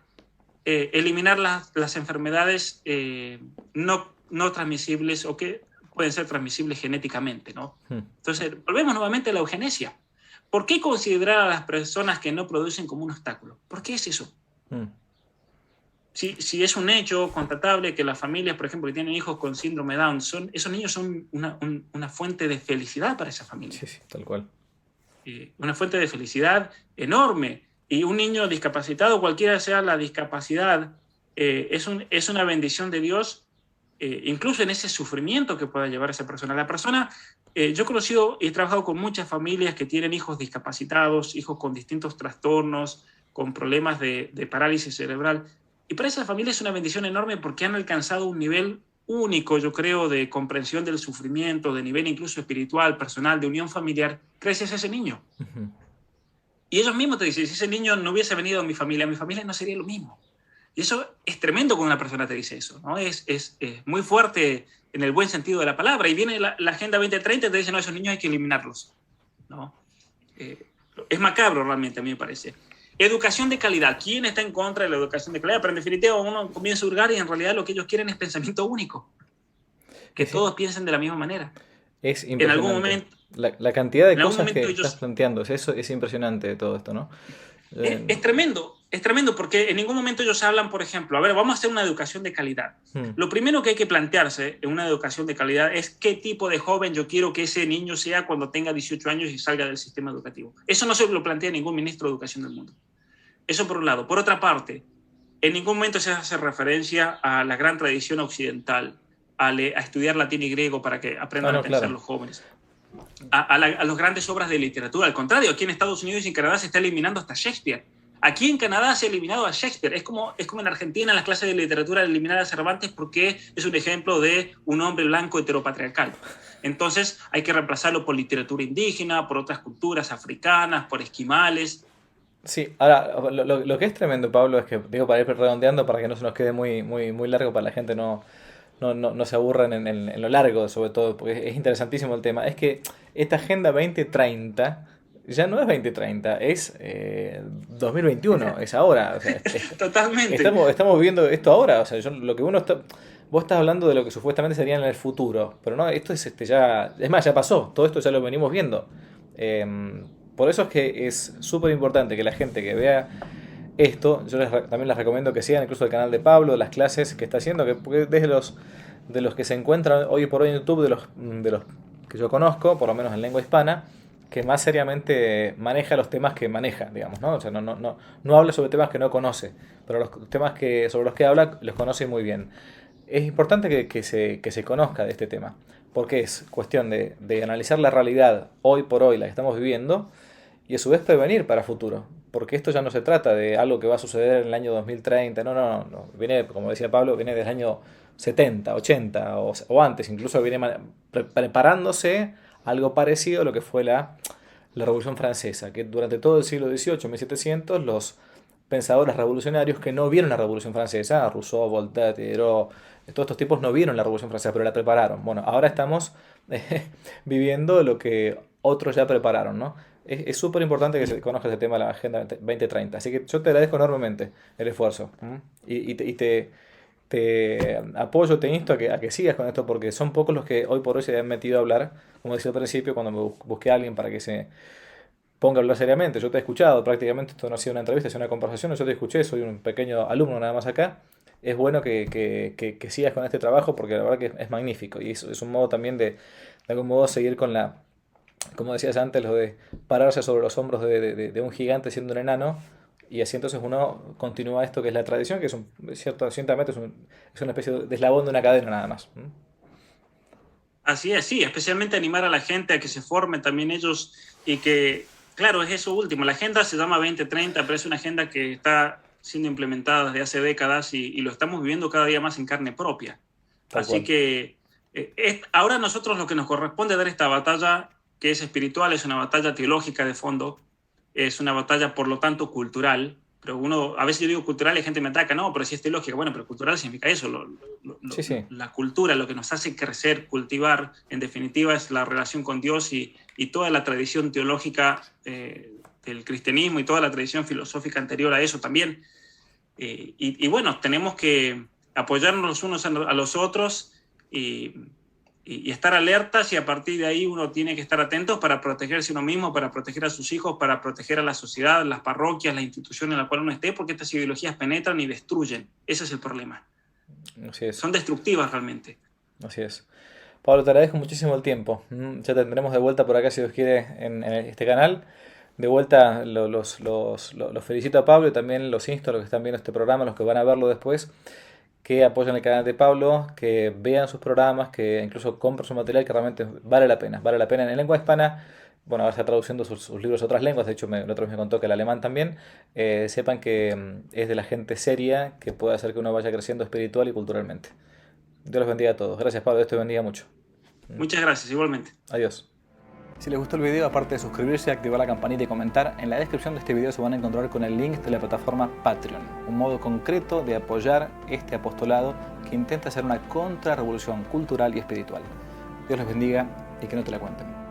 eliminar las enfermedades no transmisibles o que pueden ser transmisibles genéticamente, ¿no? Entonces, volvemos nuevamente a la eugenesia. ¿Por qué considerar a las personas que no producen como un obstáculo? ¿Por qué es eso? Si es un hecho constatable que las familias, por ejemplo, que tienen hijos con síndrome Down, esos niños son una fuente de felicidad para esa familia. Sí, tal cual. Una fuente de felicidad enorme. Y un niño discapacitado, cualquiera sea la discapacidad, es una bendición de Dios, incluso en ese sufrimiento que pueda llevar esa persona. La persona, yo he conocido y he trabajado con muchas familias que tienen hijos discapacitados, hijos con distintos trastornos, con problemas de parálisis cerebral. Y para esa familia es una bendición enorme porque han alcanzado un nivel único, yo creo, de comprensión del sufrimiento, de nivel incluso espiritual, personal, de unión familiar, gracias a ese niño. Y ellos mismos te dicen, si ese niño no hubiese venido a mi familia no sería lo mismo. Y eso es tremendo cuando una persona te dice eso, ¿no? Es muy fuerte en el buen sentido de la palabra. Y viene la Agenda 2030 y te dice, no, esos niños hay que eliminarlos, ¿no? Es macabro realmente, a mí me parece. Educación de calidad. ¿Quién está en contra de la educación de calidad? Pero en definitiva uno comienza a hurgar y en realidad lo que ellos quieren es pensamiento único. Que todos piensen de la misma manera. Es impresionante. En algún momento... La cantidad de cosas que estás planteando, eso es impresionante de todo esto, ¿no? Es tremendo. Es tremendo porque en ningún momento ellos hablan, por ejemplo, a ver, vamos a hacer una educación de calidad. Lo primero que hay que plantearse en una educación de calidad es qué tipo de joven yo quiero que ese niño sea cuando tenga 18 años y salga del sistema educativo. Eso no se lo plantea ningún ministro de educación del mundo. Eso por un lado. Por otra parte, en ningún momento se hace referencia a la gran tradición occidental, a estudiar latín y griego para que aprendan a pensar claro. los jóvenes, a las grandes obras de literatura. Al contrario, aquí en Estados Unidos y en Canadá se está eliminando hasta Shakespeare. Aquí en Canadá se ha eliminado a Shakespeare. Es como en Argentina en las clases de literatura eliminar a Cervantes porque es un ejemplo de un hombre blanco heteropatriarcal. Entonces hay que reemplazarlo por literatura indígena, por otras culturas africanas, por esquimales. Sí, ahora, lo que es tremendo, Pablo, es que, digo, para ir redondeando, para que no se nos quede muy largo, para la gente no se aburran en lo largo, sobre todo, porque es interesantísimo el tema, es que esta Agenda 2030 ya no es 2030, es 2021, es ahora. O sea, Totalmente. estamos viviendo esto ahora, o sea, lo que uno está... Vos estás hablando de lo que supuestamente sería en el futuro, pero no, esto es ya... Es más, ya pasó, todo esto ya lo venimos viendo. Por eso es que es súper importante que la gente que vea esto, yo también les recomiendo que sigan incluso el canal de Pablo, las clases que está haciendo, porque desde de los que se encuentran hoy por hoy en YouTube, de los que yo conozco, por lo menos en lengua hispana, que más seriamente maneja los temas que maneja, digamos, ¿no? O sea, no habla sobre temas que no conoce, pero los temas sobre los que habla los conoce muy bien. Es importante que se conozca de este tema, porque es cuestión de analizar la realidad hoy por hoy, la que estamos viviendo, y a su vez prevenir para futuro. Porque esto ya no se trata de algo que va a suceder en el año 2030, no. Viene, como decía Pablo, viene del año 70, 80 o antes, incluso viene preparándose algo parecido a lo que fue la Revolución Francesa, que durante todo el siglo XVIII, 1700, los pensadores revolucionarios que no vieron la Revolución Francesa, Rousseau, Voltaire, Diderot, todos estos tipos no vieron la Revolución Francesa, pero la prepararon. Bueno, ahora estamos viviendo lo que otros ya prepararon, ¿no? Es súper importante que se conozca ese tema de la Agenda 2030. Así que yo te agradezco enormemente el esfuerzo. Te apoyo, te insto a que sigas con esto porque son pocos los que hoy por hoy se han metido a hablar, como decía al principio, cuando me busqué a alguien para que se ponga a hablar seriamente. Yo te he escuchado, prácticamente esto no ha sido una entrevista, es una conversación, yo te escuché, soy un pequeño alumno nada más acá. Es bueno que sigas con este trabajo porque la verdad que es magnífico y es un modo también de algún modo seguir con como decías antes, lo de pararse sobre los hombros de un gigante siendo un enano, y así entonces uno continúa esto que es la tradición, que es ciertamente es una especie de eslabón de una cadena nada más. Así es, sí, especialmente animar a la gente a que se formen también ellos y que, claro, es eso último. La agenda se llama 2030, pero es una agenda que está siendo implementada desde hace décadas y lo estamos viviendo cada día más en carne propia. Tal Así cual. que ahora a nosotros lo que nos corresponde dar esta batalla, que es espiritual, es una batalla teológica de fondo, es una batalla por lo tanto cultural, pero a veces yo digo cultural y gente me ataca, no, pero si es teológica, bueno, pero cultural significa eso, Sí, sí. la cultura, lo que nos hace crecer, cultivar, en definitiva es la relación con Dios y toda la tradición teológica del cristianismo y toda la tradición filosófica anterior a eso también. Y bueno, tenemos que apoyarnos los unos a los otros y estar alertas, y a partir de ahí uno tiene que estar atentos para protegerse uno mismo, para proteger a sus hijos, para proteger a la sociedad, las parroquias, la institución en la cual uno esté, porque estas ideologías penetran y destruyen. Ese es el problema. Así es. Son destructivas realmente. Así es. Pablo, te agradezco muchísimo el tiempo. Ya te tendremos de vuelta por acá si Dios quiere en este canal. De vuelta los felicito a Pablo y también los insto a los que están viendo este programa, los que van a verlo después, que apoyen el canal de Pablo, que vean sus programas, que incluso compren su material, que realmente vale la pena. Vale la pena en lengua hispana. Bueno, ahora está traduciendo sus libros a otras lenguas, de hecho la otra vez me contó que el alemán también. Sepan que es de la gente seria que puede hacer que uno vaya creciendo espiritual y culturalmente. Dios los bendiga a todos. Gracias, Pablo, Dios te bendiga mucho. Muchas gracias, igualmente. Adiós. Si les gustó el video, aparte de suscribirse, activar la campanita y comentar, en la descripción de este video se van a encontrar con el link de la plataforma Patreon, un modo concreto de apoyar este apostolado que intenta hacer una contrarrevolución cultural y espiritual. Dios les bendiga y que no te la cuenten.